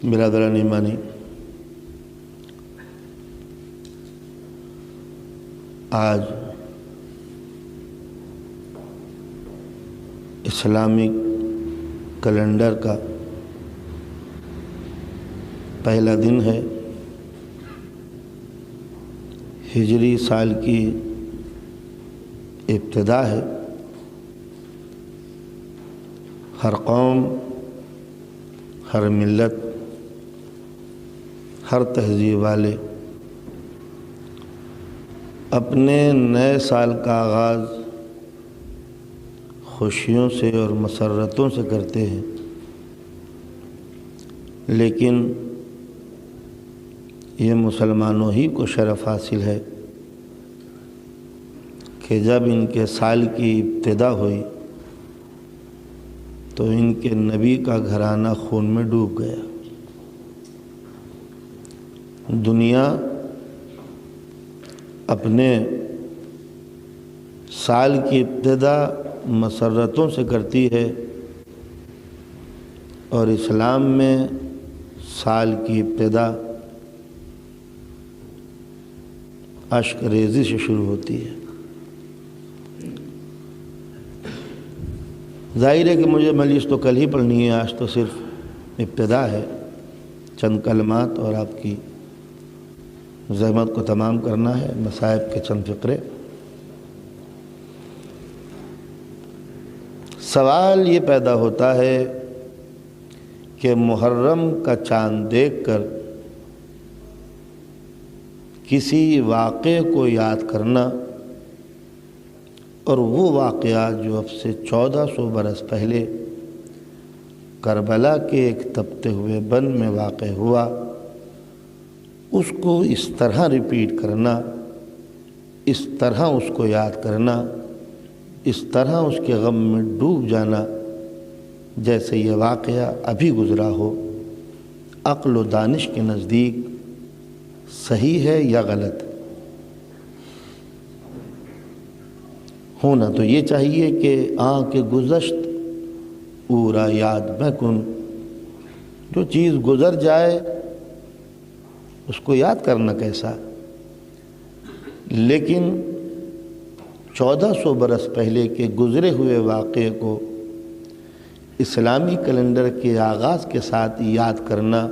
برادران ایمانی، آج اسلامی کیلنڈر کا پہلا دن ہے، ہجری سال کی ابتدا ہے۔ ہر قوم، ہر ملت، ہر تہذیب والے اپنے نئے سال کا آغاز خوشیوں سے اور مسرتوں سے کرتے ہیں، لیکن یہ مسلمانوں ہی کو شرف حاصل ہے کہ جب ان کے سال کی ابتدا ہوئی تو ان کے نبی کا گھرانہ خون میں ڈوب گیا۔ دنیا اپنے سال کی ابتدا مسرتوں سے کرتی ہے، اور اسلام میں سال کی ابتدا اشک ریزی سے شروع ہوتی ہے۔ ظاہر ہے کہ مجھے مجلس تو کل ہی پڑھنی ہے، آج تو صرف ابتدا ہے، چند کلمات اور آپ کی زحمت کو تمام کرنا ہے، مصائب کے چند فقرے۔ سوال یہ پیدا ہوتا ہے کہ محرم کا چاند دیکھ کر کسی واقعے کو یاد کرنا، اور وہ واقعہ جو اب سے 1400 برس پہلے کربلا کے ایک تپتے ہوئے بن میں واقع ہوا، اس کو اس طرح ریپیٹ کرنا، اس طرح اس کو یاد کرنا، اس طرح اس کے غم میں ڈوب جانا جیسے یہ واقعہ ابھی گزرا ہو، عقل و دانش کے نزدیک صحیح ہے یا غلط؟ ہونا تو یہ چاہیے کہ آنکھ گزشت پورا یاد میں کن، جو چیز گزر جائے اس کو یاد کرنا کیسا؟ لیکن 1400 برس پہلے کے گزرے ہوئے واقعے کو اسلامی کیلنڈر کے آغاز کے ساتھ یاد کرنا،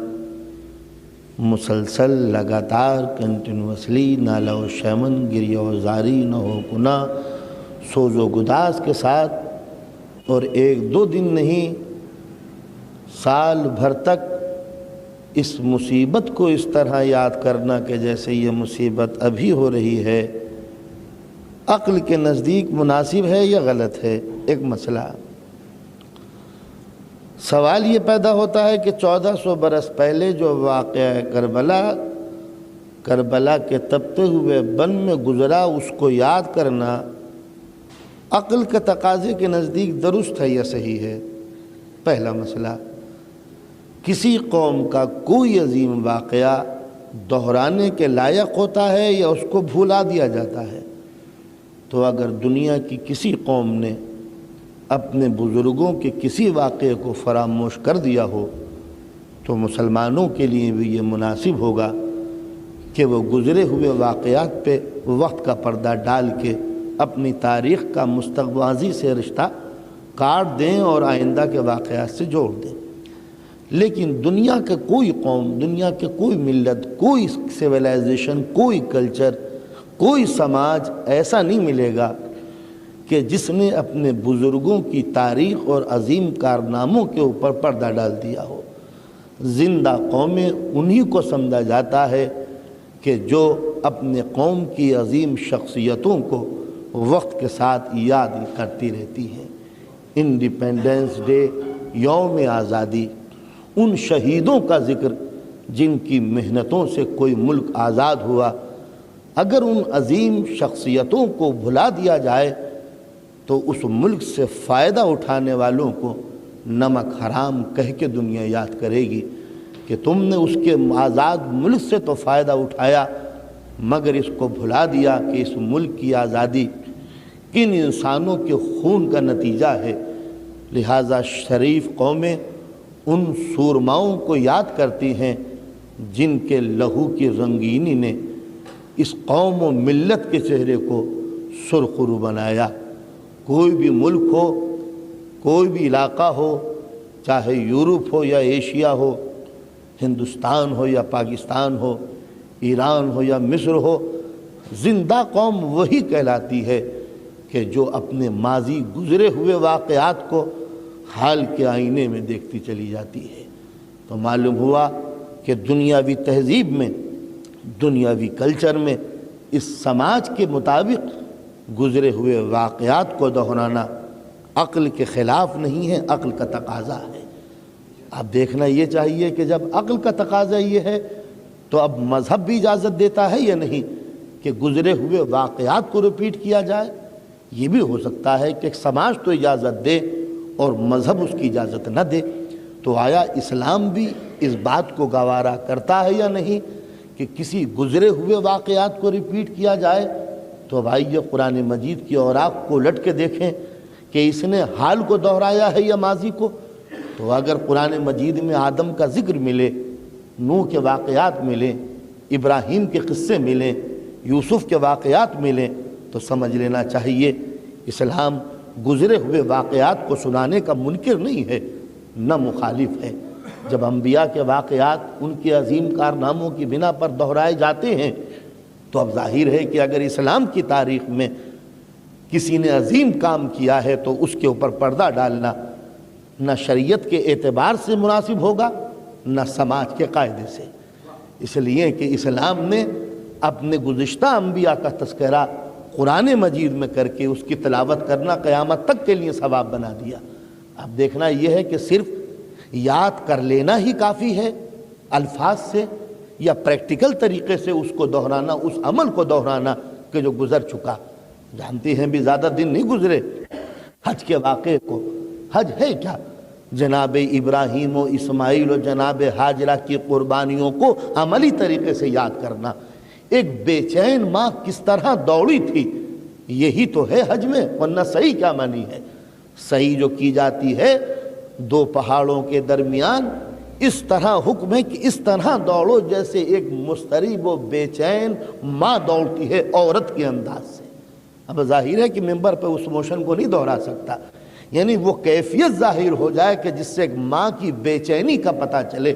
مسلسل لگاتار کنٹینوسلی نالہ و شیمن، گریہ و زاری، نہ ہو کنا، سوز و گداز کے ساتھ، اور ایک دو دن نہیں سال بھر تک اس مصیبت کو اس طرح یاد کرنا کہ جیسے یہ مصیبت ابھی ہو رہی ہے، عقل کے نزدیک مناسب ہے یا غلط ہے؟ ایک مسئلہ۔ سوال یہ پیدا ہوتا ہے کہ 1400 برس پہلے جو واقعہ کربلا کے تپتے ہوئے بن میں گزرا، اس کو یاد کرنا عقل کے تقاضے کے نزدیک درست ہے یا صحیح ہے؟ پہلا مسئلہ۔ کسی قوم کا کوئی عظیم واقعہ دہرانے کے لائق ہوتا ہے یا اس کو بھولا دیا جاتا ہے؟ تو اگر دنیا کی کسی قوم نے اپنے بزرگوں کے کسی واقعے کو فراموش کر دیا ہو تو مسلمانوں کے لیے بھی یہ مناسب ہوگا کہ وہ گزرے ہوئے واقعات پہ وقت کا پردہ ڈال کے اپنی تاریخ کا مستقبل سے رشتہ کاٹ دیں اور آئندہ کے واقعات سے جوڑ دیں۔ لیکن دنیا کے کوئی قوم، دنیا کے کوئی ملت، کوئی سویلائزیشن، کوئی کلچر، کوئی سماج ایسا نہیں ملے گا کہ جس نے اپنے بزرگوں کی تاریخ اور عظیم کارناموں کے اوپر پردہ ڈال دیا ہو۔ زندہ قومیں انہی کو سمجھا جاتا ہے کہ جو اپنے قوم کی عظیم شخصیتوں کو وقت کے ساتھ یاد کرتی رہتی ہے۔ انڈیپینڈنس ڈے، یوم آزادی، ان شہیدوں کا ذکر جن کی محنتوں سے کوئی ملک آزاد ہوا، اگر ان عظیم شخصیتوں کو بھلا دیا جائے تو اس ملک سے فائدہ اٹھانے والوں کو نمک حرام کہہ کے دنیا یاد کرے گی کہ تم نے اس کے آزاد ملک سے تو فائدہ اٹھایا، مگر اس کو بھلا دیا کہ اس ملک کی آزادی کن انسانوں کے خون کا نتیجہ ہے۔ لہٰذا شریف قومیں ان سورماؤں کو یاد کرتی ہیں جن کے لہو کی رنگینی نے اس قوم و ملت کے چہرے کو سرخرو بنایا۔ کوئی بھی ملک ہو، کوئی بھی علاقہ ہو، چاہے یورپ ہو یا ایشیا ہو، ہندوستان ہو یا پاکستان ہو، ایران ہو یا مصر ہو، زندہ قوم وہی کہلاتی ہے کہ جو اپنے ماضی گزرے ہوئے واقعات کو حال کے آئینے میں دیکھتی چلی جاتی ہے۔ تو معلوم ہوا کہ دنیاوی تہذیب میں، دنیاوی کلچر میں اس سماج کے مطابق گزرے ہوئے واقعات کو دہرانا عقل کے خلاف نہیں ہے، عقل کا تقاضا ہے۔ اب دیکھنا یہ چاہیے کہ جب عقل کا تقاضا یہ ہے تو اب مذہب بھی اجازت دیتا ہے یا نہیں کہ گزرے ہوئے واقعات کو ریپیٹ کیا جائے؟ یہ بھی ہو سکتا ہے کہ سماج تو اجازت دے اور مذہب اس کی اجازت نہ دے۔ تو آیا اسلام بھی اس بات کو گوارا کرتا ہے یا نہیں کہ کسی گزرے ہوئے واقعات کو ریپیٹ کیا جائے؟ تو بھائی یہ قرآن مجید کی اوراق کو الٹ کے دیکھیں کہ اس نے حال کو دہرایا ہے یا ماضی کو۔ تو اگر قرآن مجید میں آدم کا ذکر ملے، نوح کے واقعات ملیں، ابراہیم کے قصے ملیں، یوسف کے واقعات ملیں، تو سمجھ لینا چاہیے اسلام گزرے ہوئے واقعات کو سنانے کا منکر نہیں ہے، نہ مخالف ہے۔ جب انبیاء کے واقعات ان کے عظیم کارناموں کی بنا پر دہرائے جاتے ہیں تو اب ظاہر ہے کہ اگر اسلام کی تاریخ میں کسی نے عظیم کام کیا ہے تو اس کے اوپر پردہ ڈالنا نہ شریعت کے اعتبار سے مناسب ہوگا، نہ سماج کے قاعدے سے۔ اس لیے کہ اسلام نے اپنے گزشتہ انبیاء کا تذکرہ قرآن مجید میں کر کے اس کی تلاوت کرنا قیامت تک کے لیے ثواب بنا دیا۔ اب دیکھنا یہ ہے کہ صرف یاد کر لینا ہی کافی ہے الفاظ سے، یا پریکٹیکل طریقے سے اس کو دہرانا، اس عمل کو دہرانا کہ جو گزر چکا۔ جانتے ہیں بھی زیادہ دن نہیں گزرے حج کے واقعے کو۔ حج ہے کیا؟ جناب ابراہیم و اسماعیل و جناب ہاجرہ کی قربانیوں کو عملی طریقے سے یاد کرنا۔ ایک بے چین ماں کس طرح دوڑی تھی، یہی تو ہے حج میں، ورنہ صحیح کیا معنی ہے؟ صحیح جو کی جاتی ہے دو پہاڑوں کے درمیان، اس طرح حکم ہے کہ اس طرح دوڑو جیسے ایک مضطرب و بے چین ماں دوڑتی ہے عورت کے انداز سے۔ اب ظاہر ہے کہ ممبر پہ اس موشن کو نہیں دہرا سکتا، یعنی وہ کیفیت ظاہر ہو جائے کہ جس سے ایک ماں کی بے چینی کا پتہ چلے۔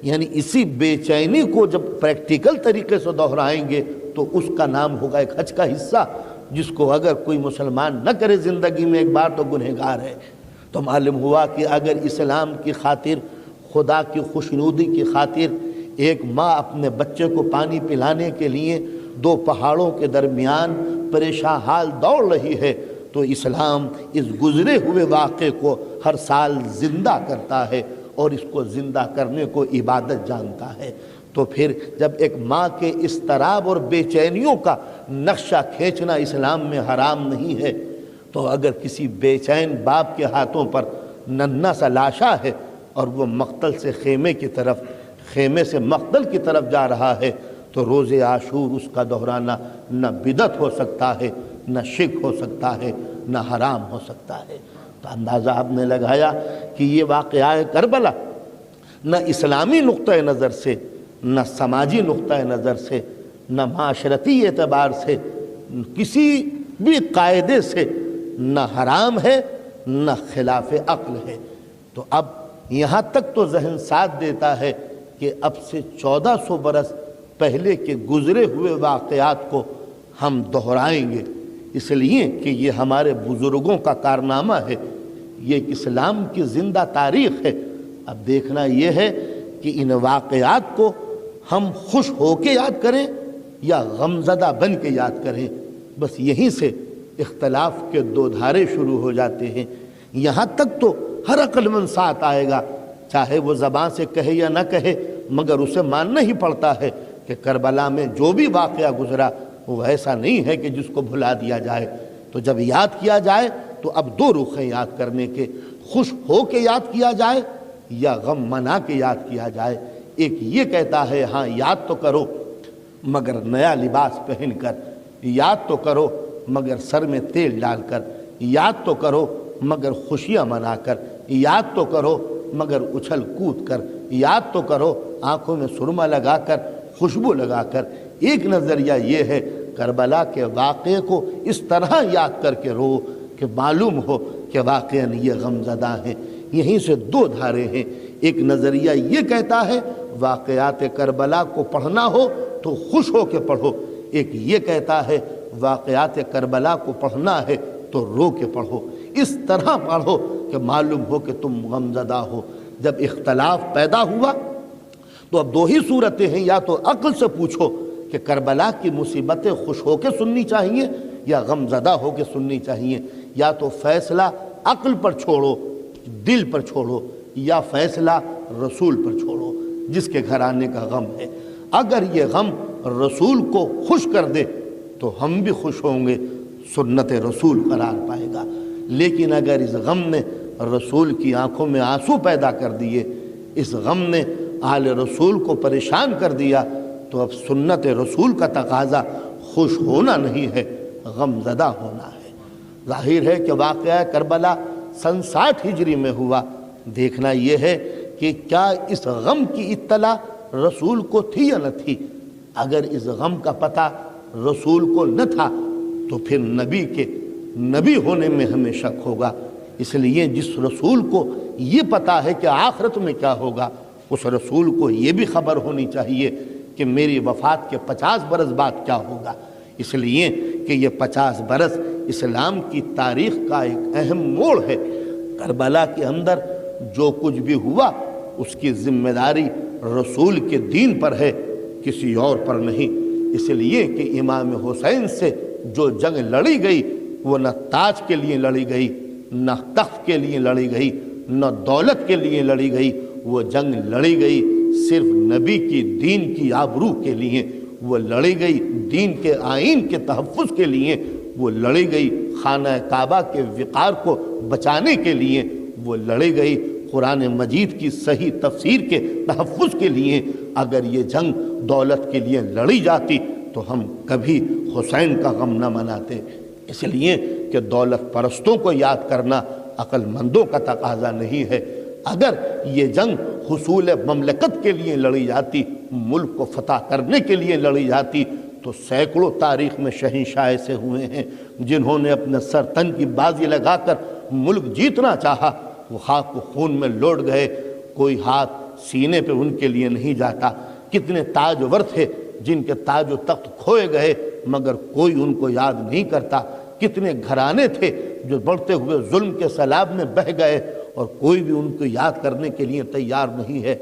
یعنی اسی بے چینی کو جب پریکٹیکل طریقے سے دہرائیں گے تو اس کا نام ہوگا ایک حج کا حصہ، جس کو اگر کوئی مسلمان نہ کرے زندگی میں ایک بار تو گنہگار ہے۔ تو معلوم ہوا کہ اگر اسلام کی خاطر، خدا کی خوشنودی کی خاطر ایک ماں اپنے بچے کو پانی پلانے کے لیے دو پہاڑوں کے درمیان پریشان حال دوڑ رہی ہے تو اسلام اس گزرے ہوئے واقعے کو ہر سال زندہ کرتا ہے اور اس کو زندہ کرنے کو عبادت جانتا ہے۔ تو پھر جب ایک ماں کے اضطراب اور بے چینیوں کا نقشہ کھینچنا اسلام میں حرام نہیں ہے، تو اگر کسی بے چین باپ کے ہاتھوں پر ننھا سا لاشا ہے اور وہ مقتل سے خیمے کی طرف، خیمے سے مقتل کی طرف جا رہا ہے، تو روز عاشور اس کا دہرانا نہ بدعت ہو سکتا ہے، نہ شرک ہو سکتا ہے، نہ حرام ہو سکتا ہے۔ تو اندازہ آپ نے لگایا کہ یہ واقعہ کربلا نہ اسلامی نقطہ نظر سے، نہ سماجی نقطہ نظر سے، نہ معاشرتی اعتبار سے، کسی بھی قاعدے سے نہ حرام ہے نہ خلاف عقل ہے۔ تو اب یہاں تک تو ذہن ساتھ دیتا ہے کہ اب سے 1400 برس پہلے کے گزرے ہوئے واقعات کو ہم دہرائیں گے، اس لیے کہ یہ ہمارے بزرگوں کا کارنامہ ہے، یہ ایک اسلام کی زندہ تاریخ ہے۔ اب دیکھنا یہ ہے کہ ان واقعات کو ہم خوش ہو کے یاد کریں یا غمزدہ بن کے یاد کریں۔ بس یہیں سے اختلاف کے دو دھارے شروع ہو جاتے ہیں۔ یہاں تک تو ہر عقل مند ساتھ آئے گا، چاہے وہ زبان سے کہے یا نہ کہے، مگر اسے ماننا ہی پڑتا ہے کہ کربلا میں جو بھی واقعہ گزرا وہ ایسا نہیں ہے کہ جس کو بھلا دیا جائے۔ تو جب یاد کیا جائے تو اب دو رخ ہیں یاد کرنے کے، خوش ہو کے یاد کیا جائے یا غم منا کے یاد کیا جائے۔ ایک یہ کہتا ہے ہاں یاد تو کرو مگر نیا لباس پہن کر، یاد تو کرو مگر سر میں تیل ڈال کر، یاد تو کرو مگر خوشیاں منا کر، یاد تو کرو مگر اچھل کود کر، یاد تو کرو آنکھوں میں سرما لگا کر، خوشبو لگا کر۔ ایک نظریہ یہ ہے کربلا کے واقعے کو اس طرح یاد کر کے رو کہ معلوم ہو کہ واقعاً یہ غم زدہ ہیں۔ یہیں سے دو دھارے ہیں، ایک نظریہ یہ کہتا ہے واقعات کربلا کو پڑھنا ہو تو خوش ہو کے پڑھو، ایک یہ کہتا ہے واقعات کربلا کو پڑھنا ہے تو رو کے پڑھو۔ اس طرح پڑھو کہ معلوم ہو کہ تم غم زدہ ہو۔ جب اختلاف پیدا ہوا تو اب دو ہی صورتیں ہیں، یا تو عقل سے پوچھو کہ کربلا کی مصیبتیں خوش ہو کے سننی چاہیے یا غم زدہ ہو کے سننی چاہیے، یا تو فیصلہ عقل پر چھوڑو، دل پر چھوڑو، یا فیصلہ رسول پر چھوڑو جس کے گھر آنے کا غم ہے۔ اگر یہ غم رسول کو خوش کر دے تو ہم بھی خوش ہوں گے، سنت رسول قرار پائے گا۔ لیکن اگر اس غم نے رسول کی آنکھوں میں آنسو پیدا کر دیے، اس غم نے آل رسول کو پریشان کر دیا، تو اب سنت رسول کا تقاضا خوش ہونا نہیں ہے، غم زدہ ہونا ہے۔ ظاہر ہے کہ واقعہ کربلا سن 60 ہجری میں ہوا۔ دیکھنا یہ ہے کہ کیا اس غم کی اطلاع رسول کو تھی یا نہ تھی۔ اگر اس غم کا پتہ رسول کو نہ تھا تو پھر نبی کے نبی ہونے میں ہمیں شک ہوگا۔ اس لیے جس رسول کو یہ پتہ ہے کہ آخرت میں کیا ہوگا، اس رسول کو یہ بھی خبر ہونی چاہیے کہ میری وفات کے 50 برس بعد کیا ہوگا۔ اس لیے کہ یہ 50 برس اسلام کی تاریخ کا ایک اہم موڑ ہے۔ کربلا کے اندر جو کچھ بھی ہوا اس کی ذمہ داری رسول کے دین پر ہے، کسی اور پر نہیں۔ اس لیے کہ امام حسین سے جو جنگ لڑی گئی وہ نہ تاج کے لیے لڑی گئی، نہ تخت کے لیے لڑی گئی، نہ دولت کے لیے لڑی گئی، وہ جنگ لڑی گئی صرف نبی کی دین کی آبرو کے لیے، وہ لڑی گئی دین کے آئین کے تحفظ کے لیے، وہ لڑی گئی خانہ کعبہ کے وقار کو بچانے کے لیے، وہ لڑی گئی قرآن مجید کی صحیح تفسیر کے تحفظ کے لیے۔ اگر یہ جنگ دولت کے لیے لڑی جاتی تو ہم کبھی حسین کا غم نہ مناتے۔ اس لیے کہ دولت پرستوں کو یاد کرنا عقل مندوں کا تقاضا نہیں ہے۔ اگر یہ جنگ حصول مملکت کے لیے لڑی جاتی، ملک کو فتح کرنے کے لیے لڑی جاتی، تو سینکڑوں تاریخ میں شہنشاہ ایسے ہوئے ہیں جنہوں نے اپنے سر تن کی بازی لگا کر ملک جیتنا چاہا، وہ خاک و خون میں لوٹ گئے، کوئی ہاتھ سینے پہ ان کے لیے نہیں جاتا۔ کتنے تاجور تھے جن کے تاج و تخت کھوئے گئے مگر کوئی ان کو یاد نہیں کرتا۔ کتنے گھرانے تھے جو بڑھتے ہوئے ظلم کے سیلاب میں بہہ گئے اور کوئی بھی ان کو یاد کرنے کے لیے تیار نہیں ہے۔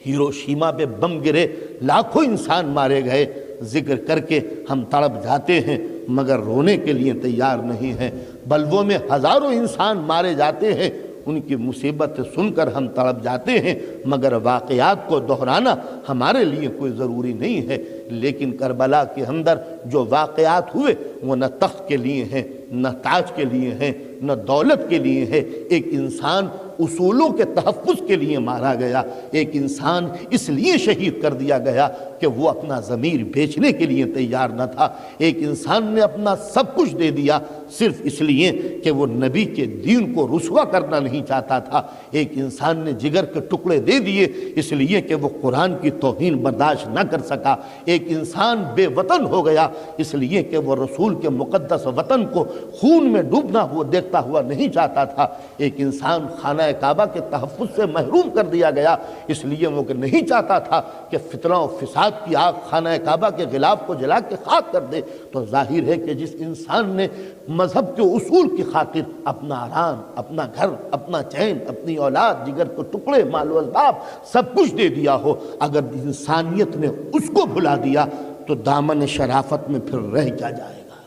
ہیروشیما پہ بم گرے، لاکھوں انسان مارے گئے، ذکر کر کے ہم تڑپ جاتے ہیں مگر رونے کے لیے تیار نہیں ہیں۔ بلووں میں ہزاروں انسان مارے جاتے ہیں، ان کی مصیبت سن کر ہم تڑپ جاتے ہیں مگر واقعات کو دہرانا ہمارے لیے کوئی ضروری نہیں ہے۔ لیکن کربلا کے اندر جو واقعات ہوئے وہ نہ تخت کے لیے ہیں، نہ تاج کے لیے ہیں، نہ دولت کے لیے ہے۔ ایک انسان اصولوں کے تحفظ کے لیے مارا گیا، ایک انسان اس لیے شہید کر دیا گیا کہ وہ اپنا ضمیر بیچنے کے لیے تیار نہ تھا۔ ایک انسان نے اپنا سب کچھ دے دیا صرف اس لیے کہ وہ نبی کے دین کو رسوا کرنا نہیں چاہتا تھا۔ ایک انسان نے جگر کے ٹکڑے دے دیے اس لیے کہ وہ قرآن کی توہین برداشت نہ کر سکا۔ ایک انسان بے وطن ہو گیا اس لیے کہ وہ رسول کے مقدس وطن کو خون میں ڈوبنا ہوا دیکھتا ہوا نہیں چاہتا تھا۔ ایک انسان خانہ کعبہ کے تحفظ سے محروم کر دیا گیا اس لیے وہ کہ نہیں چاہتا تھا کہ فتنہ و فساد کی آگ خانہ کعبہ کے غلاف کو جلا کے خاک کر دے۔ تو ظاہر ہے کہ جس انسان نے مذہب کے اصول کی خاطر اپنا آرام، اپنا گھر، اپنا چین، اپنی اولاد، جگر کے ٹکڑے، مال و اسباب سب کچھ دے دیا ہو، اگر انسانیت نے اس کو بھلا دیا تو دامن شرافت میں پھر رہ کیا جائے گا۔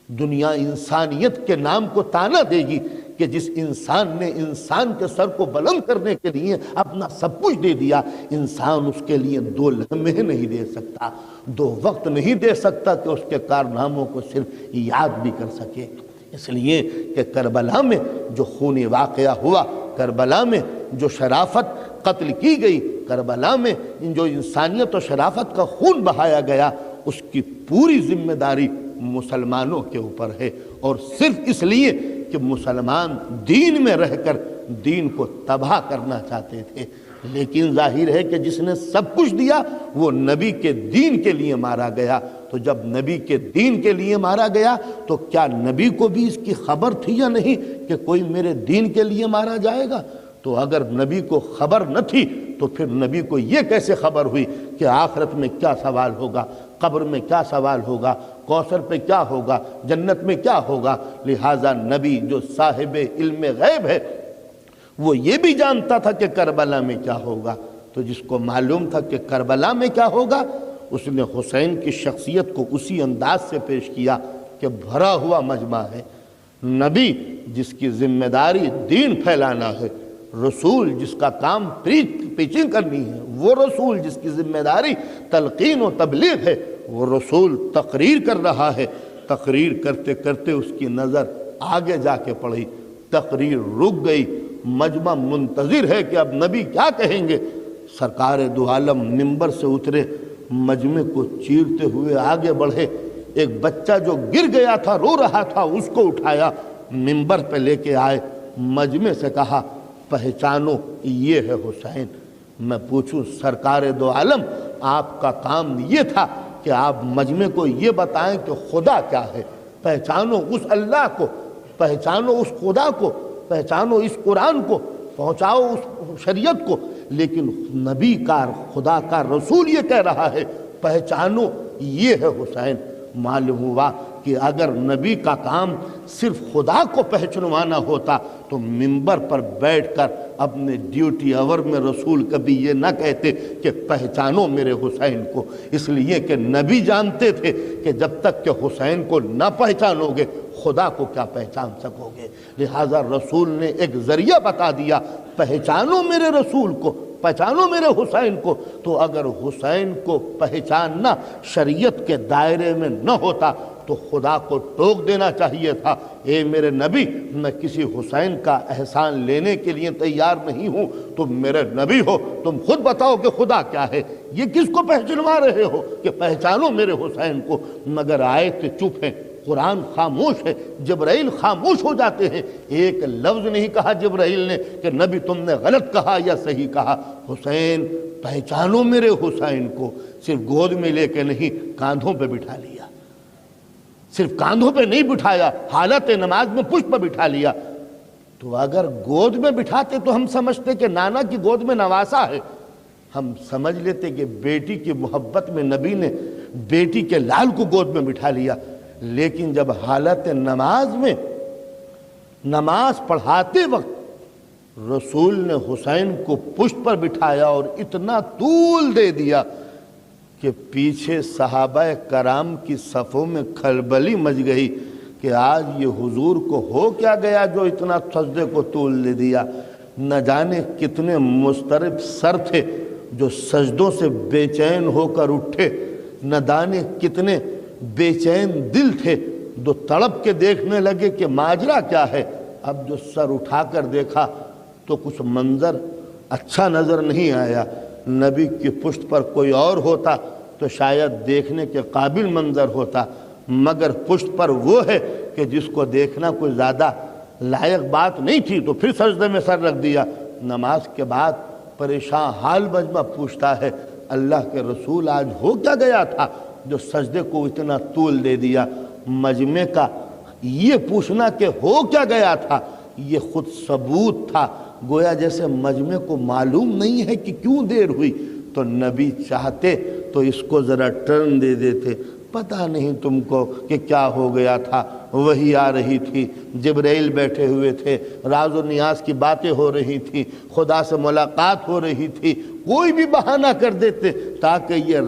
دنیا انسانیت کے نام کو تانا دے گی کہ جس انسان نے انسان کے سر کو بلند کرنے کے لیے اپنا سب کچھ دے دیا، انسان اس کے لیے 2 لمحے نہیں دے سکتا، 2 وقت نہیں دے سکتا کہ اس کے کارناموں کو صرف یاد بھی کر سکے۔ اس لیے کہ کربلا میں جو خونی واقعہ ہوا، کربلا میں جو شرافت قتل کی گئی، کربلا میں جو انسانیت و شرافت کا خون بہایا گیا، اس کی پوری ذمہ داری مسلمانوں کے اوپر ہے۔ اور صرف اس لیے کہ مسلمان دین میں رہ کر دین کو تباہ کرنا چاہتے تھے۔ لیکن ظاہر ہے کہ جس نے سب کچھ دیا وہ نبی کے دین کے لیے مارا گیا۔ تو جب نبی کے دین کے لیے مارا گیا تو کیا نبی کو بھی اس کی خبر تھی یا نہیں کہ کوئی میرے دین کے لیے مارا جائے گا؟ تو اگر نبی کو خبر نہ تھی تو پھر نبی کو یہ کیسے خبر ہوئی کہ آخرت میں کیا سوال ہوگا، قبر میں کیا سوال ہوگا، کوثر پہ کیا ہوگا، جنت میں کیا ہوگا؟ لہٰذا نبی جو صاحب علم غیب ہے وہ یہ بھی جانتا تھا کہ کربلا میں کیا ہوگا۔ تو جس کو معلوم تھا کہ کربلا میں کیا ہوگا، اس نے حسین کی شخصیت کو اسی انداز سے پیش کیا کہ بھرا ہوا مجمع ہے۔ نبی جس کی ذمہ داری دین پھیلانا ہے، رسول جس کا کام پریچنگ کرنی ہے، وہ رسول جس کی ذمہ داری تلقین و تبلیغ ہے، وہ رسول تقریر کر رہا ہے۔ تقریر کرتے کرتے اس کی نظر آگے جا کے پڑی، تقریر رک گئی، مجمع منتظر ہے کہ اب نبی کیا کہیں گے۔ سرکار دو عالم منبر سے اترے، مجمع کو چیرتے ہوئے آگے بڑھے، ایک بچہ جو گر گیا تھا رو رہا تھا اس کو اٹھایا، منبر پہ لے کے آئے، مجمع سے کہا پہچانو یہ ہے حسین۔ میں پوچھوں سرکار دو عالم آپ کا کام یہ تھا کہ آپ مجمع کو یہ بتائیں کہ خدا کیا ہے، پہچانو اس اللہ کو، پہچانو اس خدا کو، پہچانو اس قرآن کو، پہنچاؤ اس شریعت کو۔ لیکن نبی کا، خدا کا رسول یہ کہہ رہا ہے پہچانو یہ ہے حسین۔ معلوم ہوا کہ اگر نبی کا کام صرف خدا کو پہچنوانا ہوتا تو منبر پر بیٹھ کر اپنے ڈیوٹی آور میں رسول کبھی یہ نہ کہتے کہ پہچانو میرے حسین کو، اس لیے کہ نبی جانتے تھے کہ جب تک کہ حسین کو نہ پہچانو گے خدا کو کیا پہچان سکو گے۔ لہٰذا رسول نے ایک ذریعہ بتا دیا، پہچانو میرے رسول کو، پہچانو میرے حسین کو۔ تو اگر حسین کو پہچاننا شریعت کے دائرے میں نہ ہوتا تو خدا کو ٹوک دینا چاہیے تھا، اے میرے نبی میں کسی حسین کا احسان لینے کے لیے تیار نہیں ہوں، تم میرے نبی ہو، تم خود بتاؤ کہ خدا کیا ہے، یہ کس کو پہچنوا رہے ہو کہ پہچانو میرے حسین کو؟ مگر آیت چپ ہیں، قرآن خاموش ہے، جبرائیل خاموش ہو جاتے ہیں، ایک لفظ نہیں کہا جبرائیل نے کہ نبی تم نے غلط کہا یا صحیح کہا۔ حسین پہچانو میرے حسین کو، صرف گود میں لے کے نہیں کاندھوں پہ بٹھا لیا، صرف کاندھوں پہ نہیں بٹھایا، حالت نماز میں پشت پہ بٹھا لیا۔ تو اگر گود میں بٹھاتے تو ہم سمجھتے کہ نانا کی گود میں نواسا ہے، ہم سمجھ لیتے کہ بیٹی کی محبت میں نبی نے بیٹی کے لال کو گود میں بٹھا لیا۔ لیکن جب حالت نماز میں نماز پڑھاتے وقت رسول نے حسین کو پشت پر بٹھایا اور اتنا طول دے دیا کہ پیچھے صحابہ کرام کی صفوں میں کھلبلی مچ گئی کہ آج یہ حضور کو ہو کیا گیا جو اتنا سجدے کو طول دے دیا۔ نہ جانے کتنے مضطرب سر تھے جو سجدوں سے بے چین ہو کر اٹھے، نہ جانے کتنے بے چین دل تھے جو تڑپ کے دیکھنے لگے کہ ماجرا کیا ہے۔ اب جو سر اٹھا کر دیکھا تو کچھ منظر اچھا نظر نہیں آیا۔ نبی کی پشت پر کوئی اور ہوتا تو شاید دیکھنے کے قابل منظر ہوتا، مگر پشت پر وہ ہے کہ جس کو دیکھنا کوئی زیادہ لائق بات نہیں تھی، تو پھر سجدے میں سر رکھ دیا۔ نماز کے بعد پریشان حال مجمع پوچھتا ہے اللہ کے رسول آج ہو کیا گیا تھا جو سجدے کو اتنا طول دے دیا؟ مجمع کا یہ پوچھنا کہ ہو کیا گیا تھا یہ خود ثبوت تھا، گویا جیسے مجمع کو معلوم نہیں ہے کہ کیوں دیر ہوئی۔ تو نبی چاہتے تو اس کو ذرا ٹرن دے دیتے، پتہ نہیں تم کو کہ کیا ہو گیا تھا، وہی آ رہی تھی، جبرائیل بیٹھے ہوئے تھے، راز و نیاز کی باتیں ہو رہی تھی، خدا سے ملاقات ہو رہی تھی، کوئی بھی بہانہ کر دیتے تاکہ یہ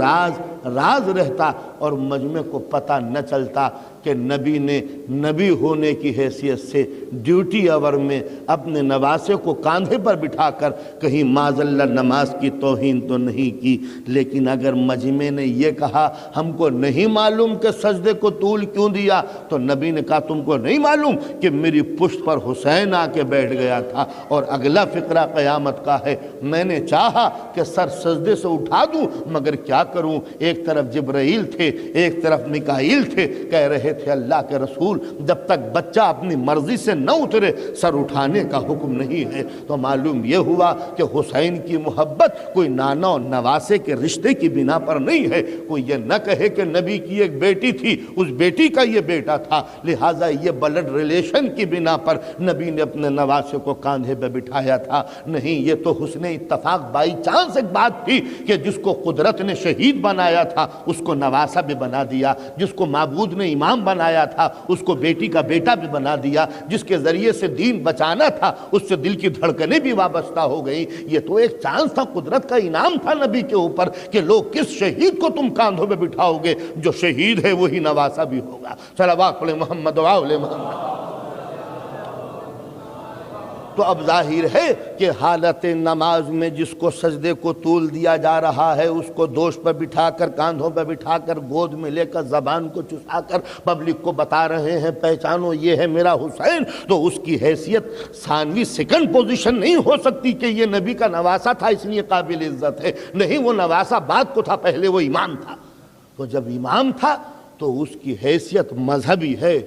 راز رہتا اور مجمع کو پتہ نہ چلتا کہ نبی نے نبی ہونے کی حیثیت سے ڈیوٹی آور میں اپنے نواسے کو کاندھے پر بٹھا کر کہیں معاذ اللہ نماز کی توہین تو نہیں کی۔ لیکن اگر مجمع نے یہ کہا ہم کو نہیں معلوم کہ سجدے کو طول کیوں دیا، تو نبی نے کہا تم کو نہیں معلوم کہ میری پشت پر حسین آ کے بیٹھ گیا تھا۔ اور اگلا فقرہ قیامت کا ہے، میں نے چاہا کہ سر سجدے سے اٹھا دوں مگر کیا کروں، ایک طرف جبرائیل تھے ایک طرف میکائیل تھے، کہہ رہے رہے تھے اللہ کے رسول جب تک بچہ اپنی مرضی سے نہ اترے سر اٹھانے کا حکم نہیں ہے۔ تو معلوم یہ ہوا کہ حسین کی محبت کوئی نانا اور نواسے کے رشتے کی بنا پر نہیں ہے۔ کوئی یہ نہ کہے کہ نبی کی ایک بیٹی تھی، اس بیٹی کا یہ بیٹا تھا، لہٰذا یہ بلڈ ریلیشن کی بنا پر نبی نے اپنے نواسے کو کاندھے پہ بٹھایا تھا۔ نہیں، یہ تو حسن اتفاق بائی چانس ایک بات تھی کہ جس کو قدرت نے شہید بنایا تھا اس کو نواسا بھی بنا دیا، جس کو معبود نے امام بنایا تھا اس کو بیٹی کا بیٹا بھی بنا دیا، جس کے ذریعے سے دین بچانا تھا اس سے دل کی دھڑکنیں بھی وابستہ ہو گئی۔ یہ تو ایک چانس تھا، قدرت کا انعام تھا نبی کے اوپر کہ لوگ کس شہید کو تم کاندھوں پہ بٹھاؤ گے، جو شہید ہے وہی نواسا بھی ہوگا۔ صلوات علی محمد و آل محمد۔ تو اب ظاہر ہے کہ حالت نماز میں جس کو سجدے کو طول دیا جا رہا ہے اس کو دوش پر بٹھا کر، کاندھوں پر بٹھا کر، گود میں لے کر، زبان کو چسا کر پبلک کو بتا رہے ہیں پہچانو یہ ہے میرا حسین، تو اس کی حیثیت ثانوی سیکنڈ پوزیشن نہیں ہو سکتی کہ یہ نبی کا نواسا تھا اس لیے قابل عزت ہے۔ نہیں، وہ نواسا بعد کو تھا، پہلے وہ امام تھا۔ تو جب امام تھا تو اس کی حیثیت مذہبی ہے،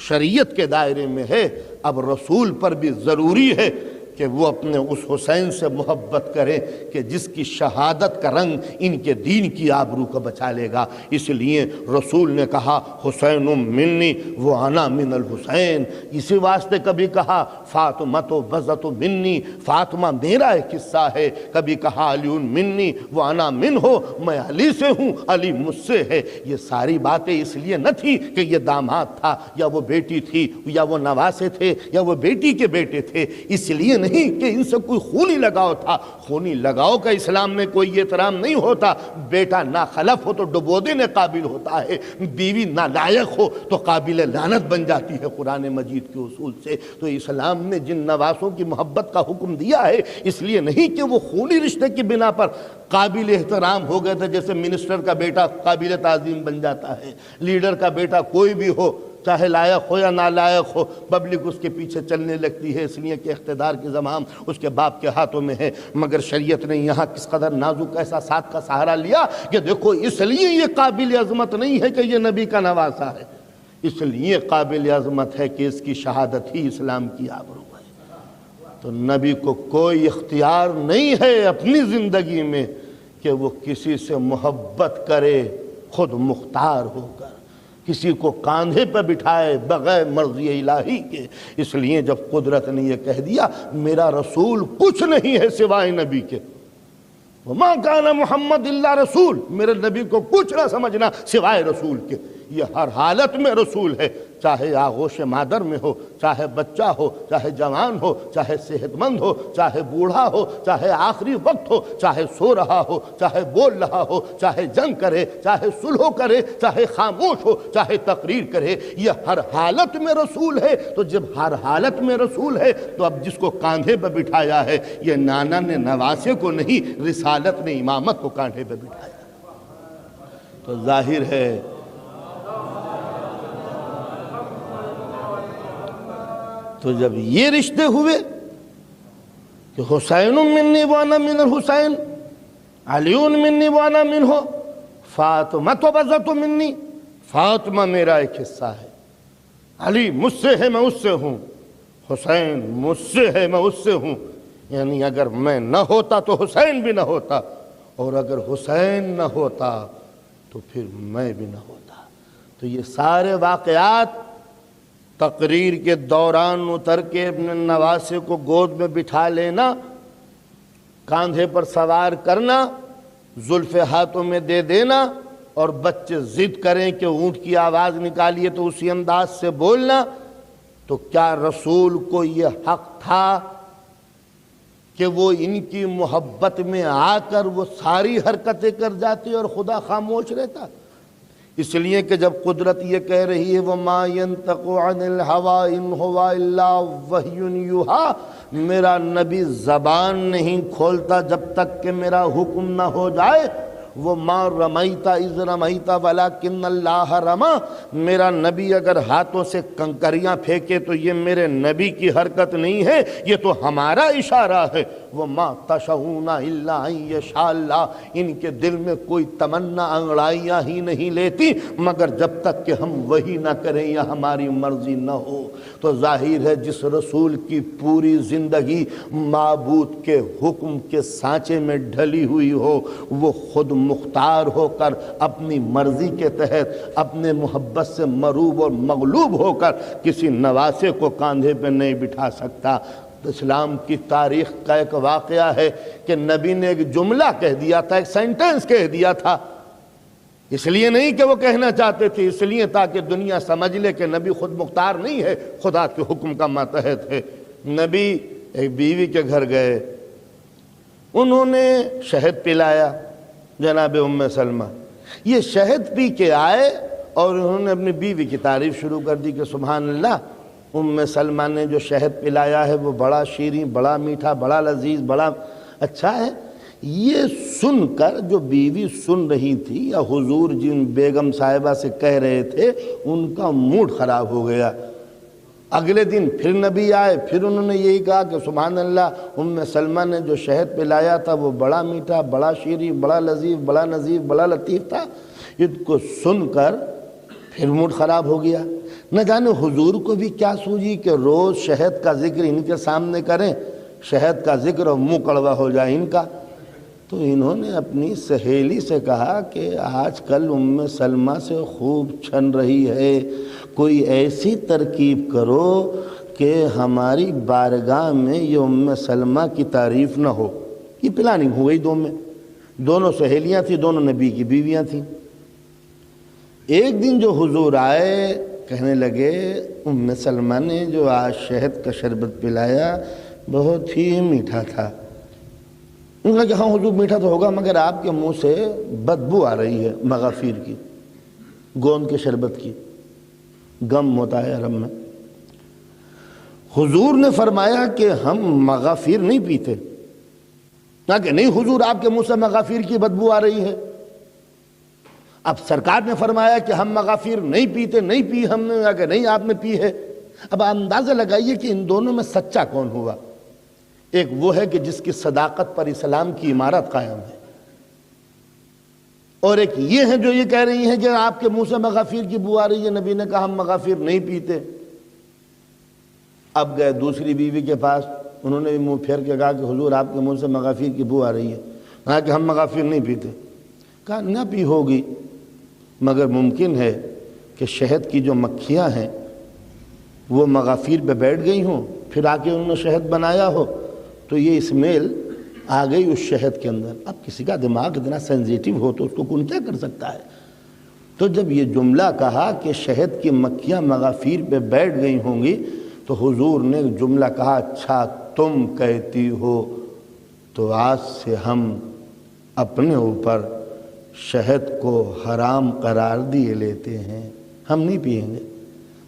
شریعت کے دائرے میں ہے۔ اب رسول پر بھی ضروری ہے کہ وہ اپنے اس حسین سے محبت کرے کہ جس کی شہادت کا رنگ ان کے دین کی آبرو کو بچا لے گا۔ اس لیے رسول نے کہا حسین منی و انا من الحسین، اسی واسطے کبھی کہا فاطمۃ بضعۃ منی، فاطمہ میرا ایک حصہ ہے، کبھی کہا علی منی و انا منہ، میں علی سے ہوں علی مجھ سے ہے۔ یہ ساری باتیں اس لیے نہ تھی کہ یہ داماد تھا یا وہ بیٹی تھی یا وہ نواسے تھے یا وہ بیٹی کے بیٹے تھے، اس لیے نہیں کہ ان سے کوئی خونی لگاؤ تھا۔ خونی لگاؤ کا اسلام میں کوئی احترام نہیں ہوتا۔ بیٹا ناخلف ہو تو ڈبو دینے قابل ہوتا ہے، بیوی نالائق ہو تو قابل لعنت بن جاتی ہے قرآن مجید کے اصول سے۔ تو اسلام نے جن نواسوں کی محبت کا حکم دیا ہے اس لیے نہیں کہ وہ خونی رشتے کی بنا پر قابل احترام ہو گئے تھے، جیسے منسٹر کا بیٹا قابل تعظیم بن جاتا ہے، لیڈر کا بیٹا کوئی بھی ہو چاہے لائق ہو یا نالائق ہو، پبلک اس کے پیچھے چلنے لگتی ہے اس لیے کہ اقتدار کی زمام اس کے باپ کے ہاتھوں میں ہے۔ مگر شریعت نے یہاں کس قدر نازک احساسات کا سہارا لیا کہ دیکھو اس لیے یہ قابل عظمت نہیں ہے کہ یہ نبی کا نواسا ہے، اس لیے قابل عظمت ہے کہ اس کی شہادت ہی اسلام کی آبرو ہے۔ تو نبی کو کوئی اختیار نہیں ہے اپنی زندگی میں کہ وہ کسی سے محبت کرے خود مختار ہو کر، کسی کو کاندھے پہ بٹھائے بغیر مرضی الہی کے۔ اس لیے جب قدرت نے یہ کہہ دیا میرا رسول کچھ نہیں ہے سوائے نبی کے، وَمَا كَانَ مُحَمَّدٍ إِلَّا رسول، میرے نبی کو کچھ نہ سمجھنا سوائے رسول کے۔ یہ ہر حالت میں رسول ہے، چاہے آغوش مادر میں ہو، چاہے بچہ ہو، چاہے جوان ہو، چاہے صحت مند ہو، چاہے بوڑھا ہو، چاہے آخری وقت ہو، چاہے سو رہا ہو، چاہے بول رہا ہو، چاہے جنگ کرے، چاہے صلح کرے، چاہے خاموش ہو، چاہے تقریر کرے، یہ ہر حالت میں رسول ہے۔ تو جب ہر حالت میں رسول ہے تو اب جس کو کاندھے پہ بٹھایا ہے یہ نانا نے نواسے کو نہیں، رسالت نے امامت کو کاندھے پہ بٹھایا۔ تو ظاہر ہے تو جب یہ رشتے ہوئے کہ حسین منی وانا من الحسین، علی منی وانا منہ، فاطمہ بضعۃ منی، فاطمہ میرا ایک حصہ ہے، علی مجھ سے ہے میں اس سے ہوں، حسین مجھ سے ہے میں اس سے ہوں۔ یعنی اگر میں نہ ہوتا تو حسین بھی نہ ہوتا، اور اگر حسین نہ ہوتا تو پھر میں بھی نہ ہوتا۔ تو یہ سارے واقعات تقریر کے دوران اتر کے اپنے نواسے کو گود میں بٹھا لینا، کاندھے پر سوار کرنا، زلف ہاتھوں میں دے دینا، اور بچے ضد کریں کہ اونٹ کی آواز نکالیے تو اسی انداز سے بولنا، تو کیا رسول کو یہ حق تھا کہ وہ ان کی محبت میں آ کر وہ ساری حرکتیں کر جاتی اور خدا خاموش رہتا؟ اس لیے کہ جب قدرت یہ کہہ رہی ہے وَمَا يَنْتَقُ عَنِ الْهَوَىٰ إِنْ هُوَ إِلَّا وَحْيٌ يُوحَىٰ، میرا نبی زبان نہیں کھولتا جب تک کہ میرا حکم نہ ہو جائے، وہ ما رمیتا اذ رمیتا ولکن اللہ رما، میرا نبی اگر ہاتھوں سے کنکریاں پھینکے تو یہ میرے نبی کی حرکت نہیں ہے، یہ تو ہمارا اشارہ ہے۔ وہ ما تشاؤون الا ان یشاء اللہ، ان کے دل میں کوئی تمنا انگڑائیاں ہی نہیں لیتی مگر جب تک کہ ہم وہی نہ کریں یا ہماری مرضی نہ ہو۔ تو ظاہر ہے جس رسول کی پوری زندگی معبود کے حکم کے سانچے میں ڈھلی ہوئی ہو، وہ خود مختار ہو کر اپنی مرضی کے تحت اپنے محبت سے مروب اور مغلوب ہو کر کسی نواسے کو کاندھے پہ نہیں بٹھا سکتا۔ اسلام کی تاریخ کا ایک واقعہ ہے کہ نبی نے ایک جملہ کہہ دیا تھا، ایک سینٹنس کہہ دیا تھا، اس لیے نہیں کہ وہ کہنا چاہتے تھے، اس لیے تاکہ دنیا سمجھ لے کہ نبی خود مختار نہیں ہے، خدا کے حکم کا ماتحت ہے۔ نبی ایک بیوی کے گھر گئے، انہوں نے شہد پلایا جناب ام سلمہ، یہ شہد پی کے آئے اور انہوں نے اپنی بیوی کی تعریف شروع کر دی کہ سبحان اللہ، ام سلمہ نے جو شہد پلایا ہے وہ بڑا شیریں، بڑا میٹھا، بڑا لذیذ، بڑا اچھا ہے۔ یہ سن کر جو بیوی سن رہی تھی یا حضور جن بیگم صاحبہ سے کہہ رہے تھے، ان کا موڈ خراب ہو گیا۔ اگلے دن پھر نبی آئے، پھر انہوں نے یہی کہا کہ سبحان اللہ، ام سلمہ نے جو شہد پلایا تھا وہ بڑا میٹھا، بڑا شیریں، بڑا لذیذ، بڑا نظیف، بڑا لطیف تھا۔ ان کو سن کر پھر موڈ خراب ہو گیا۔ نہ جانے حضور کو بھی کیا سوجی کہ روز شہد کا ذکر ان کے سامنے کریں، شہد کا ذکر اور منہ کڑوا ہو جائے ان کا۔ تو انہوں نے اپنی سہیلی سے کہا کہ آج کل ام سلمہ سے خوب چھن رہی ہے، کوئی ایسی ترکیب کرو کہ ہماری بارگاہ میں یہ ام سلمہ کی تعریف نہ ہو۔ یہ پلاننگ ہو گئی دونوں سہیلیاں تھیں، دونوں نبی کی بیویاں تھیں۔ ایک دن جو حضور آئے کہنے لگے ام سلمہ نے جو آج شہد کا شربت پلایا بہت ہی میٹھا تھا۔ انہوں نے کہا ہاں حضور میٹھا تو ہوگا مگر آپ کے منہ سے بدبو آ رہی ہے مغافیر کی، گوند کے شربت کی، غم ہوتا ہے عرب میں۔ حضور نے فرمایا کہ ہم مغافیر نہیں پیتے، نہ کہ نہیں حضور آپ کے منہ سے مغافیر کی بدبو آ رہی ہے۔ اب سرکار نے فرمایا کہ ہم مغافیر نہیں پیتے، نہیں پی ہم نے، کہ نہیں آپ نے پی ہے۔ اب اندازہ لگائیے کہ ان دونوں میں سچا کون ہوا۔ ایک وہ ہے کہ جس کی صداقت پر اسلام کی عمارت قائم ہے، اور ایک یہ ہے جو یہ کہہ رہی ہیں کہ آپ کے منہ سے مغافیر کی بو آ رہی ہے، نبی نے کہا ہم مغافیر نہیں پیتے۔ اب گئے دوسری بیوی کے پاس، انہوں نے بھی منہ پھیر کے کہا کہ حضور آپ کے منہ سے مغافیر کی بو آ رہی ہے، کہا کہ ہم مغافیر نہیں پیتے۔ کہا نہ پی ہوگی مگر ممکن ہے کہ شہد کی جو مکھیاں ہیں وہ مغافیر پہ بیٹھ گئی ہوں، پھر آ کے انہوں نے شہد بنایا ہو تو یہ اسمیل آ گئی اس شہد کے اندر۔ اب کسی کا دماغ اتنا سینسیٹیو ہو تو اس کو کون کیا کر سکتا ہے۔ تو جب یہ جملہ کہا کہ شہد کی مکھیاں مغافیر پہ بیٹھ گئی ہوں گی تو حضور نے جملہ کہا اچھا تم کہتی ہو تو آج سے ہم اپنے اوپر شہد کو حرام قرار دیے لیتے ہیں، ہم نہیں پئیں گے۔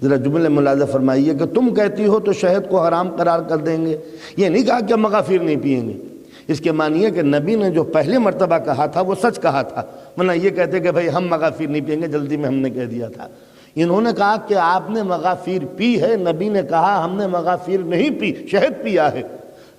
ذرا جملے ملاحظہ فرمائیے کہ تم کہتی ہو تو شہد کو حرام قرار کر دیں گے، یہ نہیں کہا کہ ہم مغافیر نہیں پئیں گے۔ اس کے معنی ہے کہ نبی نے جو پہلے مرتبہ کہا تھا وہ سچ کہا تھا، ورنہ یہ کہتے کہ بھئی ہم مغافیر نہیں پئیں گے، جلدی میں ہم نے کہہ دیا تھا۔ انہوں نے کہا کہ آپ نے مغافیر پی ہے، نبی نے کہا ہم نے مغافیر نہیں پی، شہد پیا ہے۔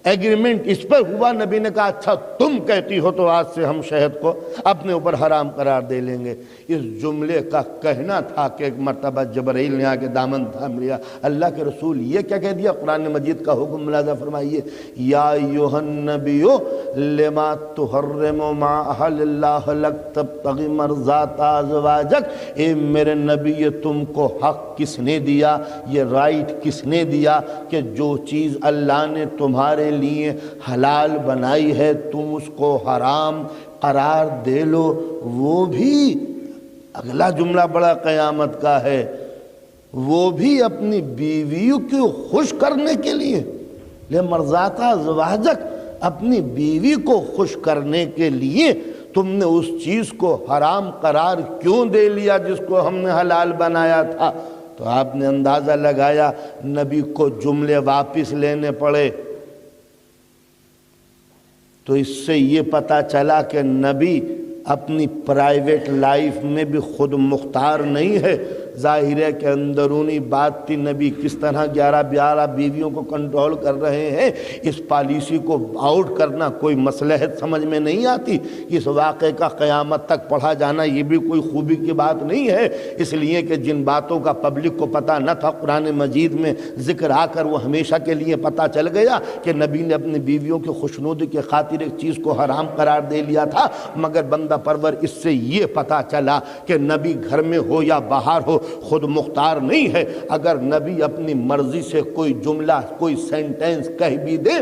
ایگریمنٹ اس پر ہوا، نبی نے کہا اچھا تم کہتی ہو تو آج سے ہم شہد کو اپنے اوپر حرام قرار دے لیں گے۔ اس جملے کا کہنا تھا کہ ایک مرتبہ جبرائیل نے آ کے دامن تھام لیا، اللہ کے رسول یہ کیا کہہ دیا؟ قرآن مجید کا حکم ملاحظہ فرمائیے، یا ایھا النبی لما تحرم ما احل اللہ لک تبتغی مرضات ازواجک، اے میرے نبی یہ تم کو حق کس نے دیا، یہ رائٹ کس نے دیا کہ جو چیز اللہ نے تمہارے لیے حلال بنائی ہے تم اس کو حرام قرار دے لو؟ وہ بھی اگلا جملہ بڑا قیامت کا ہے، وہ بھی اپنی بیویوں کو خوش کرنے کے لیے، لمرضات ازواجک، اپنی بیوی کو خوش کرنے کے لیے تم نے اس چیز کو حرام قرار کیوں دے لیا جس کو ہم نے حلال بنایا تھا؟ تو آپ نے اندازہ لگایا، نبی کو جملے واپس لینے پڑے۔ تو اس سے یہ پتہ چلا کہ نبی اپنی پرائیویٹ لائف میں بھی خود مختار نہیں ہے۔ ظاہر ہے کہ اندرونی بات تھی، نبی کس طرح 11 بیویوں کو کنٹرول کر رہے ہیں، اس پالیسی کو آؤٹ کرنا کوئی مصلحت سمجھ میں نہیں آتی۔ اس واقعے کا قیامت تک پڑھا جانا یہ بھی کوئی خوبی کی بات نہیں ہے، اس لیے کہ جن باتوں کا پبلک کو پتہ نہ تھا قرآن مجید میں ذکر آ کر وہ ہمیشہ کے لیے پتہ چل گیا کہ نبی نے اپنی بیویوں کی خوشنودی کی خاطر ایک چیز کو حرام قرار دے لیا تھا، مگر بندہ پرور اس سے یہ پتہ چلا کہ نبی گھر میں ہو یا باہر ہو خود مختار نہیں ہے۔ اگر نبی اپنی مرضی سے کوئی جملہ کوئی سینٹنس کہہ بھی دے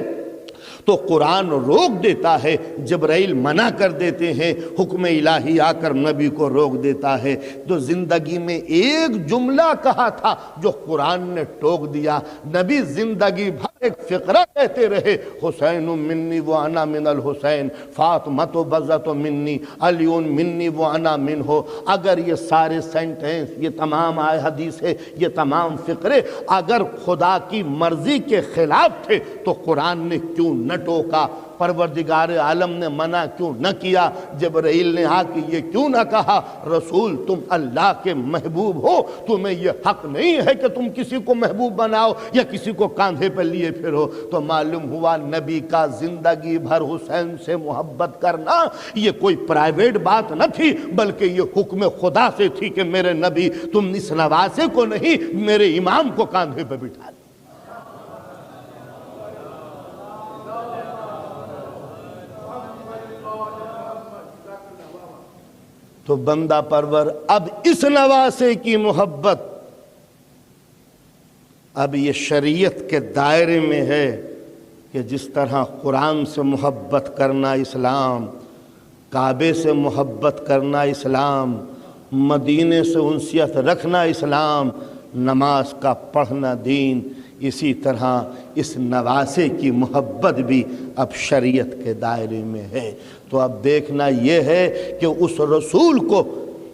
تو قرآن روک دیتا ہے، جبرائیل منع کر دیتے ہیں، حکم الہی آ کر نبی کو روک دیتا ہے۔ تو زندگی میں ایک جملہ کہا تھا جو قرآن نے ٹوک دیا۔ نبی زندگی بھر ایک فقرہ کہتے رہے، حسین منی و انا من الحسین، فاطمہ بزۃ منی، علی منی و انا منہ۔ اگر یہ سارے سینٹنس، یہ تمام آئے حدیث ہے، یہ تمام فقرے اگر خدا کی مرضی کے خلاف تھے تو قرآن نے کیوں نہ ٹوکا؟ پروردگار عالم نے منع کیوں نہ کیا؟ جبرائیل نے آ کے یہ کیوں نہ کہا رسول تم اللہ کے محبوب ہو، تمہیں یہ حق نہیں ہے کہ تم کسی کو محبوب بناؤ یا کسی کو کاندھے پر لیے پھرو؟ تو معلوم ہوا نبی کا زندگی بھر حسین سے محبت کرنا یہ کوئی پرائیویٹ بات نہ تھی، بلکہ یہ حکم خدا سے تھی کہ میرے نبی تم اس نواسے کو نہیں میرے امام کو کاندھے پہ بٹھا دو۔ تو بندہ پرور اب اس نواسے کی محبت اب یہ شریعت کے دائرے میں ہے کہ جس طرح قرآن سے محبت کرنا اسلام، کعبے سے محبت کرنا اسلام، مدینے سے انسیت رکھنا اسلام، نماز کا پڑھنا دین، اسی طرح اس نواسے کی محبت بھی اب شریعت کے دائرے میں ہے۔ تو اب دیکھنا یہ ہے کہ اس رسول کو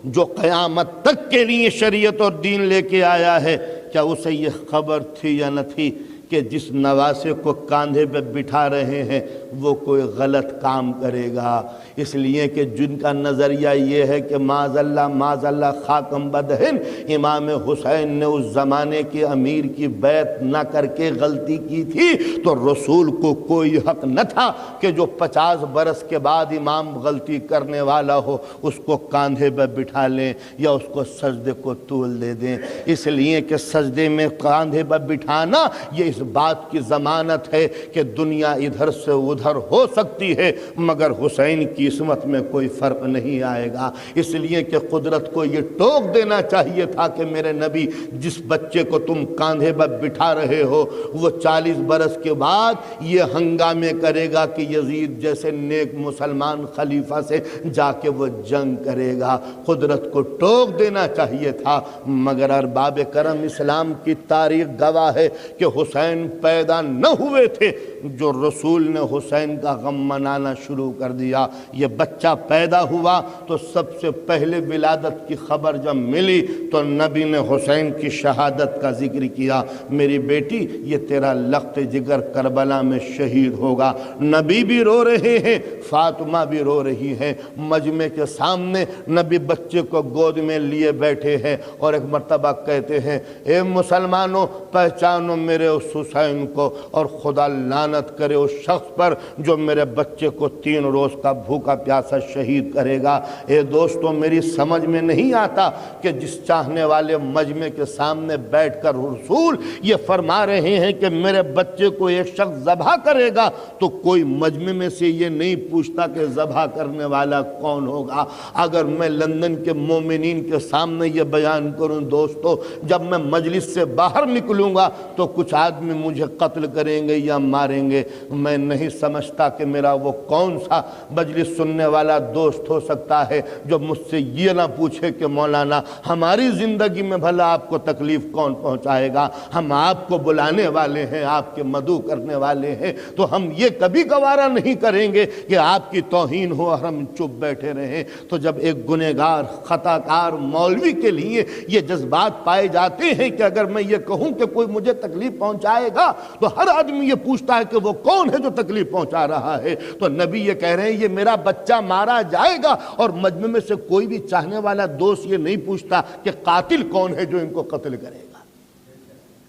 جو قیامت تک کے لیے شریعت اور دین لے کے آیا ہے، کیا اسے یہ خبر تھی یا نہ تھی کہ جس نواسے کو کاندھے پہ بٹھا رہے ہیں وہ کوئی غلط کام کرے گا؟ اس لیے کہ جن کا نظریہ یہ ہے کہ معاذ اللہ خاکم بدہن، امام حسین نے اس زمانے کے امیر کی بیعت نہ کر کے غلطی کی تھی، تو رسول کو کوئی حق نہ تھا کہ جو 50 برس کے بعد امام غلطی کرنے والا ہو اس کو کاندھے پہ بٹھا لیں یا اس کو سجدے کو طول دے دیں۔ اس لیے کہ سجدے میں کاندھے پہ بٹھانا یہ اس بات کی ضمانت ہے کہ دنیا ادھر سے ادھر ہو سکتی ہے مگر حسین کی عصمت میں کوئی فرق نہیں آئے گا۔ اس لیے کہ قدرت کو یہ ٹوک دینا چاہیے تھا کہ میرے نبی جس بچے کو تم کاندھے پر بٹھا رہے ہو وہ 40 برس کے بعد یہ ہنگامے کرے گا کہ یزید جیسے نیک مسلمان خلیفہ سے جا کے وہ جنگ کرے گا۔ قدرت کو ٹوک دینا چاہیے تھا، مگر ارباب کرم اسلام کی تاریخ گواہ ہے کہ حسین پیدا نہ ہوئے تھے جو رسول نے حسین کا غم منانا شروع کر دیا۔ یہ بچہ پیدا ہوا تو سب سے پہلے ولادت کی خبر جب ملی تو نبی نے حسین کی شہادت کا ذکر کیا، میری بیٹی یہ تیرا لخت جگر کربلا میں شہید ہوگا۔ نبی بھی رو رہے ہیں، فاطمہ بھی رو رہی ہیں، مجمع کے سامنے نبی بچے کو گود میں لیے بیٹھے ہیں اور ایک مرتبہ کہتے ہیں اے مسلمانوں پہچانو میرے اس حسین کو اور خدا لعنت کرے اس شخص پر جو میرے بچے کو 3 روز کا بھوکا پیاسا شہید کرے گا۔ اے دوستو میری سمجھ میں نہیں آتا کہ جس چاہنے والے مجمع کے سامنے بیٹھ کر رسول یہ فرما رہے ہیں کہ میرے بچے کو ایک شخص ذبح کرے گا تو کوئی مجمع میں سے یہ نہیں پوچھتا کہ ذبح کرنے والا کون ہوگا۔ اگر میں لندن کے مومنین کے سامنے یہ بیان کروں دوستو، جب میں مجلس سے باہر نکلوں گا تو کچھ آدمی مجھے قتل کریں گے یا ماریں گے، میں نہیں سمجھتا کہ میرا وہ کون سا مجلس سننے والا دوست ہو سکتا ہے جو مجھ سے یہ نہ پوچھے کہ مولانا ہماری زندگی میں بھلا آپ کو تکلیف کون پہنچائے گا، ہم آپ کو بلانے والے ہیں، آپ کے مدعو کرنے والے ہیں، تو ہم یہ کبھی گوارا نہیں کریں گے کہ آپ کی توہین ہو اور ہم چپ بیٹھے رہیں۔ تو جب ایک گنہگار خطا کار مولوی کے لیے یہ جذبات پائے جاتے ہیں کہ اگر میں یہ کہوں کہ کوئی مجھے تکلیف پہنچائے گا تو ہر آدمی یہ پوچھتا ہے کہ وہ کون ہے جو تکلیف پہنچا رہا ہے. تو نبی یہ کہہ رہے ہیں یہ میرا بچہ مارا جائے گا، اور مجمع میں سے کوئی بھی چاہنے والا دوست یہ نہیں پوچھتا کہ قاتل کون ہے جو ان کو قتل کرے گا.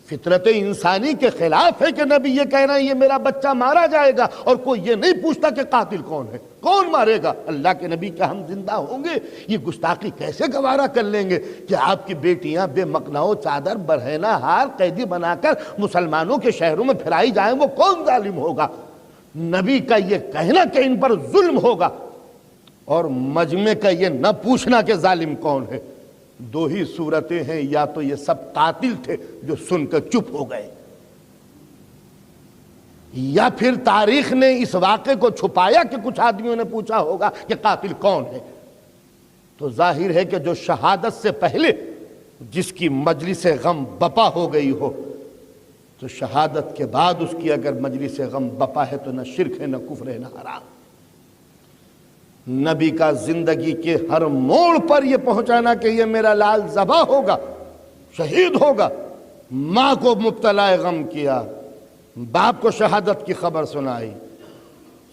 فطرت انسانی کے خلاف ہے کہ نبی یہ کہہ رہے ہیں یہ میرا بچہ مارا جائے گا، اور کوئی یہ نہیں پوچھتا کہ قاتل کون ہے، کون مارے گا. اللہ کے نبی کیا ہم زندہ ہوں گے؟ یہ گستاخی کیسے گوارا کر لیں گے کہ آپ کی بیٹیاں بے مقنعو چادر برہنہ ہار قیدی بنا کر مسلمانوں کے شہروں میں پھرائی جائیں؟ وہ کون ظالم ہوگا؟ نبی کا یہ کہنا کہ ان پر ظلم ہوگا، اور مجمع کا یہ نہ پوچھنا کہ ظالم کون ہے. دو ہی صورتیں ہیں، یا تو یہ سب قاتل تھے جو سن کر چپ ہو گئے، یا پھر تاریخ نے اس واقعے کو چھپایا کہ کچھ آدمیوں نے پوچھا ہوگا کہ قاتل کون ہے. تو ظاہر ہے کہ جو شہادت سے پہلے جس کی مجلس غم بپا ہو گئی ہو، تو شہادت کے بعد اس کی اگر مجلس غم بپا ہے تو نہ شرک ہے، نہ کفر ہے، نہ حرام. نبی کا زندگی کے ہر موڑ پر یہ پہنچانا کہ یہ میرا لال ذبح ہوگا، شہید ہوگا. ماں کو مبتلا غم کیا، باپ کو شہادت کی خبر سنائی.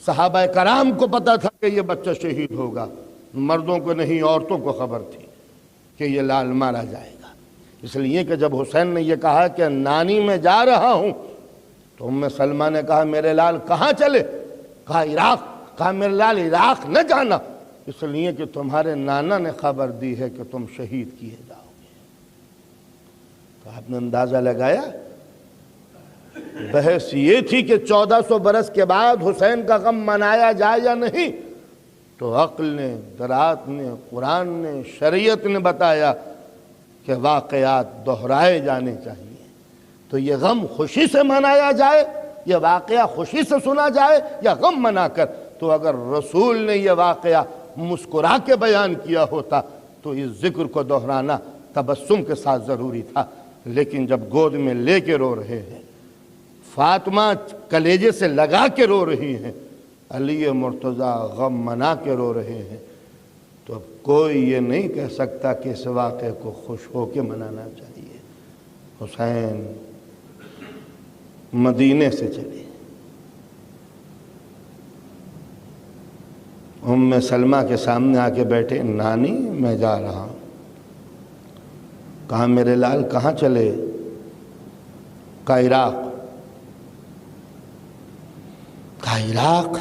صحابہ کرام کو پتا تھا کہ یہ بچہ شہید ہوگا، مردوں کو نہیں عورتوں کو خبر تھی کہ یہ لال مارا جائے گا. اس لیے کہ جب حسین نے یہ کہا کہ نانی میں جا رہا ہوں، تو ام سلمہ نے کہا میرے لال کہاں چلے؟ کہا عراق. کہا میرے لال عراق نہ جانا، اس لیے کہ تمہارے نانا نے خبر دی ہے کہ تم شہید کیے جاؤ گے. تو آپ نے اندازہ لگایا. بحث یہ تھی کہ 1400 برس کے بعد حسین کا غم منایا جائے یا نہیں. تو عقل نے، درات نے، قرآن نے، شریعت نے بتایا کہ واقعات دہرائے جانے چاہیے. تو یہ غم خوشی سے منایا جائے، یہ واقعہ خوشی سے سنا جائے، یا غم منا کر. تو اگر رسول نے یہ واقعہ مسکرا کے بیان کیا ہوتا تو اس ذکر کو دہرانا تبسم کے ساتھ ضروری تھا. لیکن جب گود میں لے کے رو رہے ہیں، فاطمہ کلیجے سے لگا کے رو رہی ہیں، علی مرتضیٰ غم منا کے رو رہے ہیں، تو اب کوئی یہ نہیں کہہ سکتا کہ اس واقعے کو خوش ہو کے منانا چاہیے. حسین مدینے سے چلے. ام سلمہ کے سامنے آ کے بیٹھے، نانی میں جا رہا ہوں. کہا میرے لال کہاں چلے؟ کہا عراق. کہا عراق؟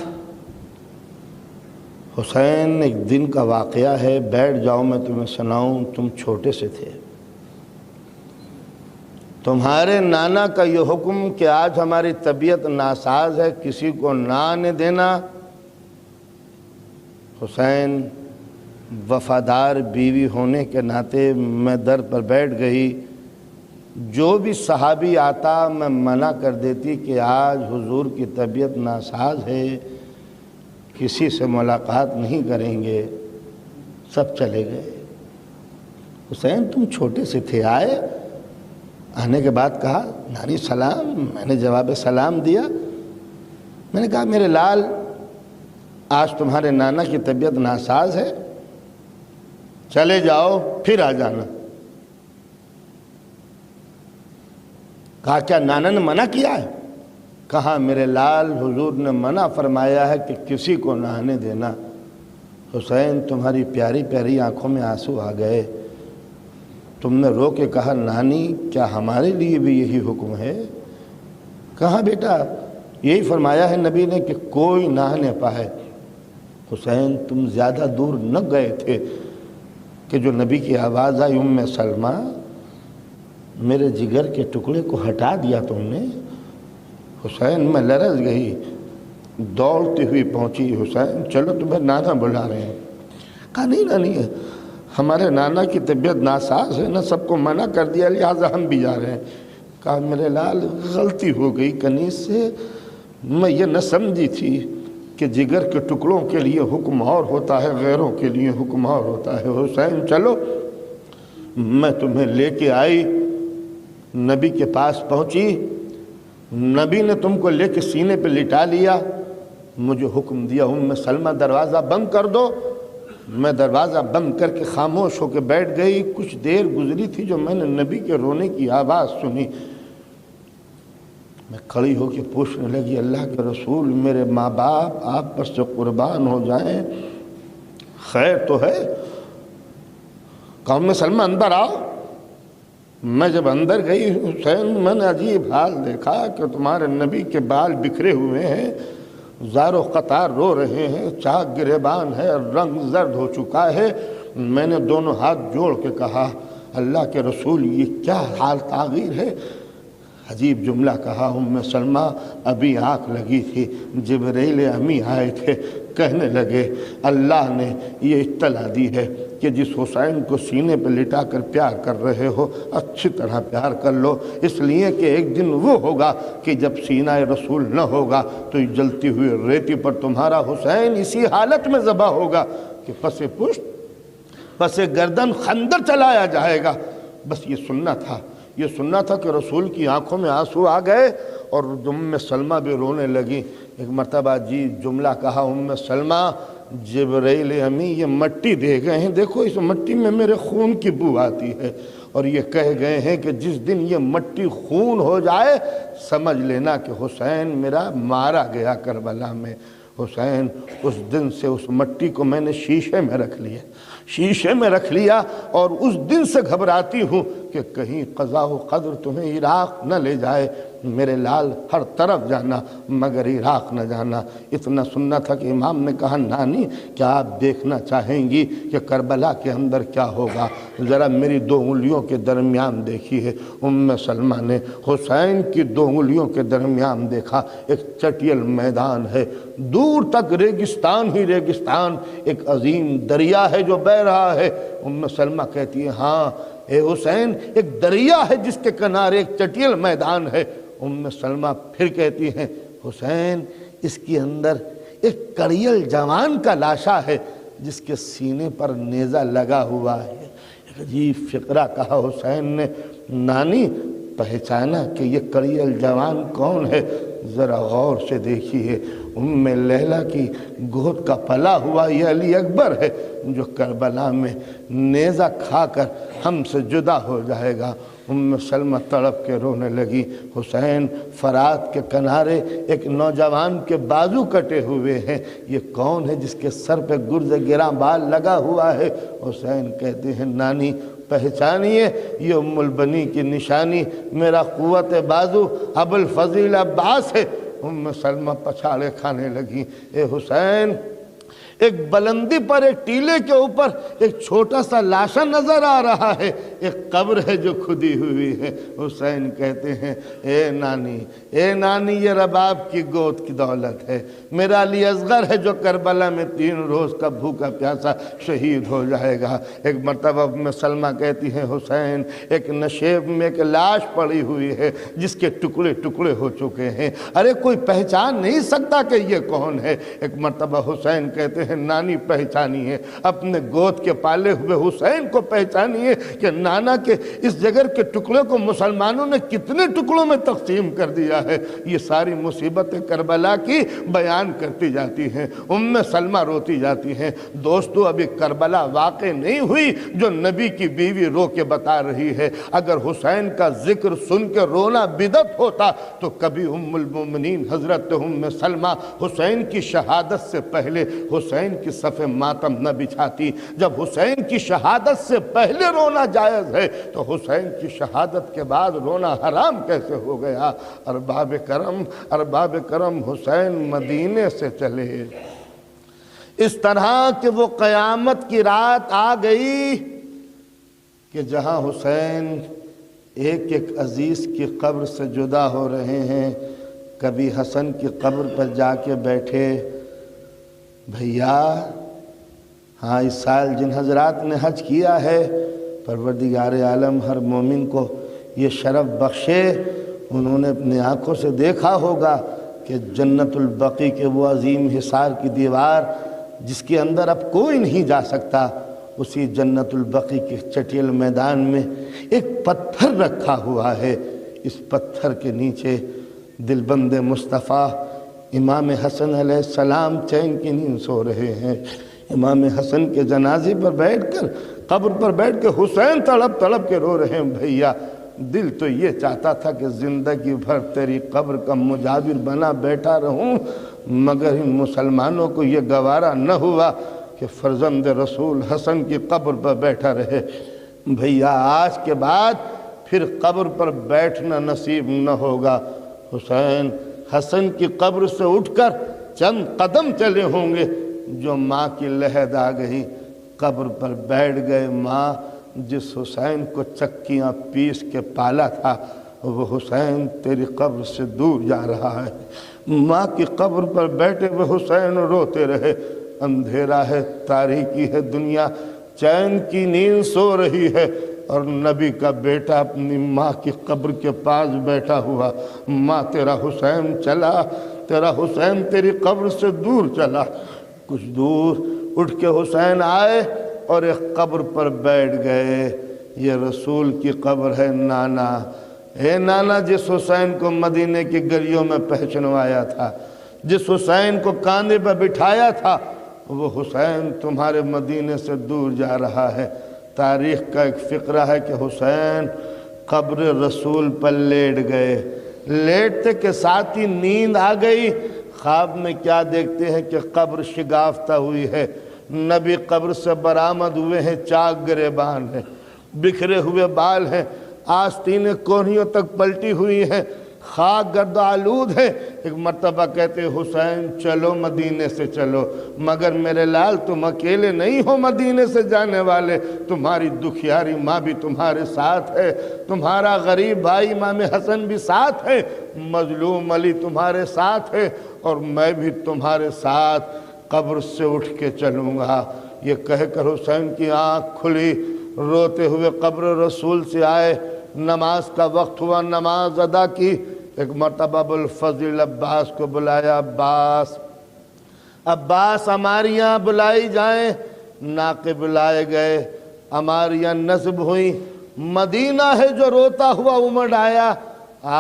حسین ایک دن کا واقعہ ہے، بیٹھ جاؤ میں تمہیں سناؤں. تم چھوٹے سے تھے، تمہارے نانا کا یہ حکم کہ آج ہماری طبیعت ناساز ہے، کسی کو نہ آنے دینا. حسین وفادار بیوی ہونے کے ناطے میں در پر بیٹھ گئی. جو بھی صحابی آتا میں منع کر دیتی کہ آج حضور کی طبیعت ناساز ہے، کسی سے ملاقات نہیں کریں گے. سب چلے گئے. حسین تم چھوٹے سے تھے، آنے کے بعد کہا نانی سلام. میں نے جواب سلام دیا. میں نے کہا میرے لال آج تمہارے نانا کی طبیعت ناساز ہے، چلے جاؤ پھر آ جانا. کہا کیا نانا نے منع کیا ہے؟ کہا میرے لال حضور نے منع فرمایا ہے کہ کسی کو نہ آنے دینا. حسین تمہاری پیاری پیاری آنکھوں میں آنسو آ گئے. تم نے رو کے کہا نانی کیا ہمارے لیے بھی یہی حکم ہے؟ کہا بیٹا یہی فرمایا ہے نبی نے کہ کوئی نہ آنے پائے. حسین تم زیادہ دور نہ گئے تھے کہ جو نبی کی آواز آئی ام سلمہ میرے جگر کے ٹکڑے کو ہٹا دیا تم نے. حسین میں لرز گئی، دوڑتی ہوئی پہنچی. حسین چلو تمہیں نانا بلا رہے ہیں. کہا نہیں نانی ہمارے نانا کی طبیعت ناساز ہے، نہ سب کو منع کر دیا لہٰذا ہم بھی جا رہے ہیں. کہا میرے لال غلطی ہو گئی کنیز سے، میں یہ نہ سمجھی تھی کہ جگر کے ٹکڑوں کے لیے حکم اور ہوتا ہے، غیروں کے لیے حکم اور ہوتا ہے. حسین چلو. میں تمہیں لے کے آئی، نبی کے پاس پہنچی. نبی نے تم کو لے کے سینے پہ لٹا لیا. مجھے حکم دیا ام سلمہ دروازہ بند کر دو. میں دروازہ بند کر کے خاموش ہو کے بیٹھ گئی. کچھ دیر گزری تھی جو میں نے نبی کے رونے کی آواز سنی. میں کھڑی ہو کے پوچھنے لگی اللہ کے رسول میرے ماں باپ آپ پر سے قربان ہو جائیں، خیر تو ہے؟ قوم سلمہ اندر آؤ۔ میں جب اندر گئی حسین میں نے عجیب حال دیکھا کہ تمہارے نبی کے بال بکھرے ہوئے ہیں، زار و قطار رو رہے ہیں، چاک گریبان ہے، رنگ زرد ہو چکا ہے۔ میں نے دونوں ہاتھ جوڑ کے کہا اللہ کے رسول یہ کیا حال تغیر ہے؟ عجیب جملہ کہا ام سلمہ ابھی آنکھ لگی تھی، جبرائیل امی آئے تھے، کہنے لگے اللہ نے یہ اطلاع دی ہے کہ جس حسین کو سینے پہ لٹا کر پیار کر رہے ہو اچھی طرح پیار کر لو، اس لیے کہ ایک دن وہ ہوگا کہ جب سینہ رسول نہ ہوگا تو جلتی ہوئی ریتی پر تمہارا حسین اسی حالت میں ذبح ہوگا کہ پس پشت پس گردن خنجر چلایا جائے گا۔ بس یہ سننا تھا کہ رسول کی آنکھوں میں آنسو آ گئے اور ام سلمہ بھی رونے لگی۔ ایک مرتبہ جملہ کہا ام سلمہ جبرائیل امی یہ مٹی دے گئے ہیں، دیکھو اس مٹی میں میرے خون کی بو آتی ہے، اور یہ کہہ گئے ہیں کہ جس دن یہ مٹی خون ہو جائے سمجھ لینا کہ حسین میرا مارا گیا کربلا میں۔ حسین اس دن سے اس مٹی کو میں نے شیشے میں رکھ لیا اور اس دن سے گھبراتی ہوں کہ کہیں قضا و قدر تمہیں عراق نہ لے جائے۔ میرے لال ہر طرف جانا مگر عراق نہ جانا۔ اتنا سننا تھا کہ امام نے کہا نانی کیا آپ دیکھنا چاہیں گی کہ کربلا کے اندر کیا ہوگا؟ ذرا میری 2 انگلیوں کے درمیان دیکھی ہے۔ ام سلمہ نے حسین کی 2 انگلیوں کے درمیان دیکھا، ایک چٹیل میدان ہے، دور تک ریگستان ہی ریگستان، ایک عظیم دریا ہے جو بہہ رہا ہے۔ ام سلمہ کہتی ہے ہاں اے حسین ایک دریا ہے جس کے کنارے ایک چٹیل میدان ہے۔ ام سلمہ پھر کہتی ہیں حسین اس کے اندر ایک کڑیل جوان کا لاشا ہے جس کے سینے پر نیزہ لگا ہوا ہے۔ ایک عجیب فقرہ کہا حسین نے نانی پہچانا کہ یہ کڑیل جوان کون ہے؟ ذرا غور سے دیکھیے ام لیلہ کی گود کا پلا ہوا یہ علی اکبر ہے جو کربلا میں نیزہ کھا کر ہم سے جدا ہو جائے گا۔ ام سلمہ تڑپ کے رونے لگی۔ حسین فرات کے کنارے ایک نوجوان کے بازو کٹے ہوئے ہیں، یہ کون ہے جس کے سر پہ گرز گراں بال لگا ہوا ہے؟ حسین کہتے ہیں نانی پہچانیے یہ ام البنی کی نشانی میرا قوت بازو ابو الفضیل عباس ہے۔ ام سلمہ پچھاڑے کھانے لگی۔ اے حسین ایک بلندی پر ایک ٹیلے کے اوپر ایک چھوٹا سا لاشا نظر آ رہا ہے، ایک قبر ہے جو کھدی ہوئی ہے۔ حسین کہتے ہیں اے نانی یہ رباب کی گود کی دولت ہے، میرا علی اصغر ہے جو کربلا میں 3 روز کا بھوکا پیاسا شہید ہو جائے گا۔ ایک مرتبہ ام سلمہ کہتی ہیں حسین ایک نشیب میں ایک لاش پڑی ہوئی ہے جس کے ٹکڑے ٹکڑے ہو چکے ہیں، ارے کوئی پہچان نہیں سکتا کہ یہ کون ہے۔ ایک مرتبہ حسین کہتے ہیں نانی پہچانیے اپنے گود کے پالے ہوئے حسین کو پہچانیے کہ نانا کے اس جگر کے ٹکڑے کو مسلمانوں نے کتنے ٹکڑوں میں تقسیم کر دیا ہے۔ یہ ساری مصیبتیں کربلا کی بیان کرتی جاتی ہیں۔ ام سلمہ روتی جاتی ہیں۔ دوستو ابھی کربلا واقع نہیں ہوئی جو نبی کی بیوی رو کے بتا رہی ہے۔ اگر حسین کا ذکر سن کے رونا بدعت ہوتا تو کبھی ام المومنین حضرت ام سلمہ حسین کی شہادت سے پہلے حسین کی صف ماتم نہ بچھاتی۔ جب حسین کی شہادت سے پہلے رونا جائز ہے تو حسین کی شہادت کے بعد رونا حرام کیسے ہو گیا؟ ارباب کرم حسین مدینے سے چلے اس طرح کہ وہ قیامت کی رات آ گئی کہ جہاں حسین ایک ایک عزیز کی قبر سے جدا ہو رہے ہیں، کبھی حسن کی قبر پر جا کے بیٹھے بھیا ہاں اس سال جن حضرات نے حج کیا ہے پروردگار عالم ہر مومن کو یہ شرف بخشے، انہوں نے اپنے آنکھوں سے دیکھا ہوگا کہ جنت البقیع کے وہ عظیم حصار کی دیوار جس کے اندر اب کوئی نہیں جا سکتا، اسی جنت البقیع کے چٹیل میدان میں ایک پتھر رکھا ہوا ہے۔ اس پتھر کے نیچے دلبند مصطفیٰ امام حسن علیہ السلام چین کی نیند سو رہے ہیں۔ امام حسن کے جنازے پر بیٹھ کر قبر پر بیٹھ کے حسین تڑپ تڑپ کے رو رہے ہیں بھیا دل تو یہ چاہتا تھا کہ زندگی بھر تیری قبر کا مجاور بنا بیٹھا رہوں، مگر ان مسلمانوں کو یہ گوارا نہ ہوا کہ فرزند رسول حسن کی قبر پر بیٹھا رہے۔ بھیا آج کے بعد پھر قبر پر بیٹھنا نصیب نہ ہوگا۔ حسین حسن کی قبر سے اٹھ کر چند قدم چلے ہوں گے، جو ماں کی لحد آ گئی، قبر پر بیٹھ گئے۔ ماں جس حسین کو چکیاں پیس کے پالا تھا، وہ حسین تیری قبر سے دور جا رہا ہے۔ ماں کی قبر پر بیٹھے وہ حسین روتے رہے۔ اندھیرا ہے، تاریکی ہے دنیا، چین کی نیند سو رہی ہے، اور نبی کا بیٹا اپنی ماں کی قبر کے پاس بیٹھا ہوا۔ ماں تیرا حسین چلا، تیرا حسین تیری قبر سے دور چلا۔ کچھ دور اٹھ کے حسین آئے اور ایک قبر پر بیٹھ گئے۔ یہ رسول کی قبر ہے نانا۔ اے نانا، جس حسین کو مدینے کی گلیوں میں پہچنوایا تھا، جس حسین کو کاندھے پر بٹھایا تھا، وہ حسین تمہارے مدینے سے دور جا رہا ہے۔ تاریخ کا ایک فقرہ ہے کہ حسین قبر رسول پر لیٹ گئے، لیٹتے کے ساتھ ہی نیند آ گئی۔ خواب میں کیا دیکھتے ہیں کہ قبر شگافتہ ہوئی ہے، نبی قبر سے برآمد ہوئے ہیں، چاک گریبان ہیں، بکھرے ہوئے بال ہیں، آستینیں کونیوں تک پلٹی ہوئی ہیں، خاک گرد آلود ہے۔ ایک مرتبہ کہتے حسین چلو مدینے سے چلو، مگر میرے لال تم اکیلے نہیں ہو مدینے سے جانے والے، تمہاری دکھیاری ماں بھی تمہارے ساتھ ہے، تمہارا غریب بھائی امام حسن بھی ساتھ ہے، مظلوم علی تمہارے ساتھ ہے، اور میں بھی تمہارے ساتھ قبر سے اٹھ کے چلوں گا۔ یہ کہہ کر حسین کی آنکھ کھلی، روتے ہوئے قبر رسول سے آئے۔ نماز کا وقت ہوا، نماز ادا کی۔ ایک مرتبہ ابوالفضل عباس کو بلایا، عباس عماریاں بلائی جائیں۔ ناقے بلائے گئے، عماریاں نصب ہوئیں۔ مدینہ ہے جو روتا ہوا امڑ آیا۔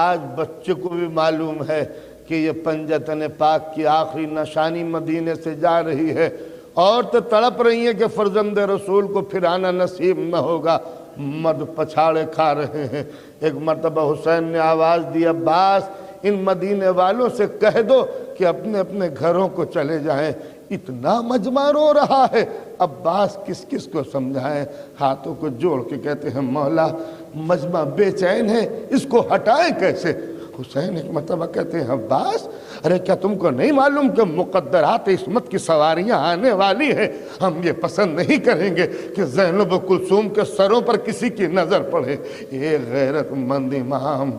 آج بچے کو بھی معلوم ہے کہ یہ پنجتن پاک کی آخری نشانی مدینے سے جا رہی ہے، اور تو تڑپ رہی ہیں کہ فرزند رسول کو پھر آنا نصیب نہ ہوگا۔ مرد پچھاڑے کھا رہے ہیں۔ ایک مرتبہ حسین نے آواز دی، عباس ان مدینے والوں سے کہہ دو کہ اپنے اپنے گھروں کو چلے جائیں، اتنا مجمع رو رہا ہے۔ عباس کس کس کو سمجھائیں؟ ہاتھوں کو جوڑ کے کہتے ہیں مولا مجمع بے چین ہے، اس کو ہٹائیں کیسے؟ حسین ایک مرتبہ کہتے ہیں عباس ارے کیا تم کو نہیں معلوم کہ مقدرات عصمت کی سواریاں آنے والی ہیں؟ ہم یہ پسند نہیں کریں گے کہ زینب و کلثوم کے سروں پر کسی کی نظر پڑے۔ ایک غیرت مند امام،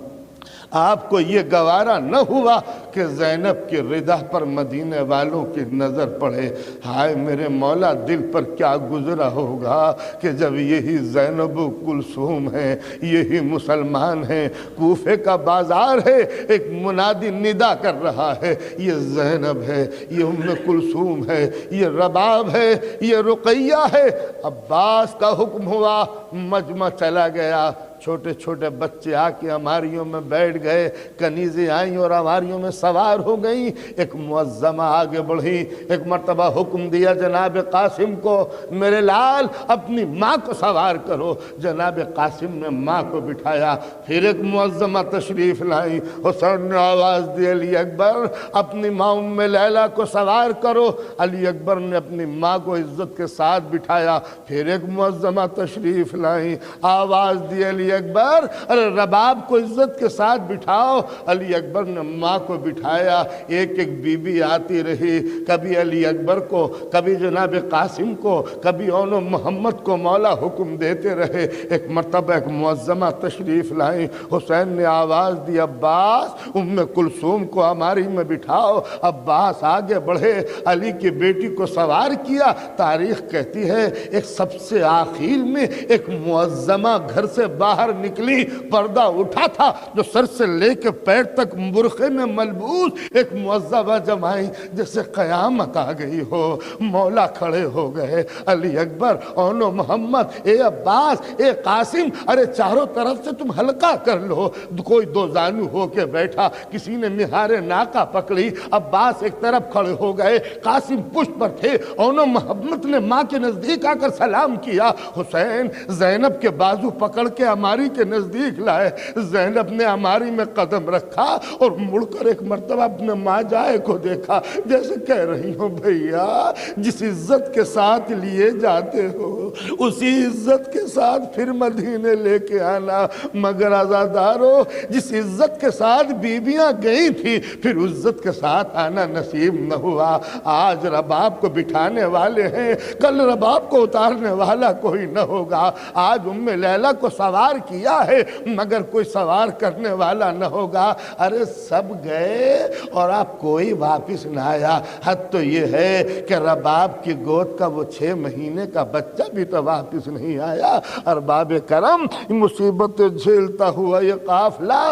آپ کو یہ گوارا نہ ہوا کہ زینب کی رضا پر مدینے والوں کی نظر پڑے۔ ہائے میرے مولا، دل پر کیا گزرا ہوگا کہ جب یہی زینب و کلثوم ہیں، یہی مسلمان ہیں، کوفے کا بازار ہے، ایک منادی ندا کر رہا ہے، یہ زینب ہے، یہ ام کلثوم ہے، یہ رباب ہے، یہ رقیہ ہے۔ عباس کا حکم ہوا، مجمع چلا گیا۔ چھوٹے چھوٹے بچے آ کے عماریوں میں بیٹھ گئے، کنیزیں آئیں اور عماریوں میں سوار ہو گئیں۔ ایک معظمہ آگے بڑھی، ایک مرتبہ حکم دیا جناب قاسم کو، میرے لال اپنی ماں کو سوار کرو۔ جناب قاسم نے ماں کو بٹھایا۔ پھر ایک معظمہ تشریف لائی، حسین نے آواز دی علی اکبر اپنی ماں ام لیلہ کو سوار کرو۔ علی اکبر نے اپنی ماں کو عزت کے ساتھ بٹھایا۔ پھر ایک معظمہ تشریف لائیں، آواز دی علی اکبر ارے رباب کو عزت کے ساتھ بٹھاؤ۔ علی اکبر نے ماں کو بٹھایا۔ ایک ایک بی بی آتی رہی، کبھی علی اکبر کو، کبھی جناب قاسم کو، کبھی اون محمد کو مولا حکم دیتے رہے۔ ایک مرتبہ ایک معظمہ تشریف لائیں، حسین نے آواز دی عباس ام کلثوم کو ہماری میں بٹھاؤ۔ عباس آگے بڑھے، علی کی بیٹی کو سوار کیا۔ تاریخ کہتی ہے ایک سب سے آخر میں ایک معظمہ گھر سے باہر نکلی، پردہ اٹھا تھا جو سر سے لے کے پیر تک برقعے میں ملبوس ایک معظمہ جمائی، جیسے قیامت آ گئی ہو۔ مولا کھڑے ہو گئے، علی اکبر، اونو محمد، اے عباس، اے قاسم، ارے چاروں طرف سے تم حلقہ کر لو۔ کوئی دو زانو ہو کے بیٹھا، کسی نے مہار ناکہ پکڑی۔ عباس ایک طرف کھڑے ہو گئے، قاسم پشت پر تھے، اونو محمد نے ماں کے نزدیک آ کر سلام کیا۔ حسین زینب کے بازو پکڑ کے عماری کے نزدیک لائے۔ زینب نے عماری میں قدم رکھا اور مڑ کر ایک مرتبہ اپنے ماں جائے کو دیکھا، جیسے کہہ رہی ہوں بھیا جس عزت کے ساتھ لیے جاتے ہو اسی عزت کے ساتھ پھر مدینے لے کے آنا، مگر عزادارو جس عزت کے ساتھ بیویاں گئی تھی پھر عزت کے ساتھ آنا نصیب نہ ہوا۔ آج رباب کو بٹھانے والے ہیں، کل رباب کو اتارنے والا کوئی نہ ہوگا۔ آج لیلہ کو سوار کیا ہے مگر کوئی سوار کرنے والا نہ ہوگا۔ ارے سب گئے اور آپ کوئی واپس نہ آیا۔ حد تو یہ ہے کہ رباب کی گود کا وہ 6 مہینے کا بچہ بھی تو واپس نہیں آیا۔ ارباب کرم، مصیبت جھیلتا ہوا یہ قافلہ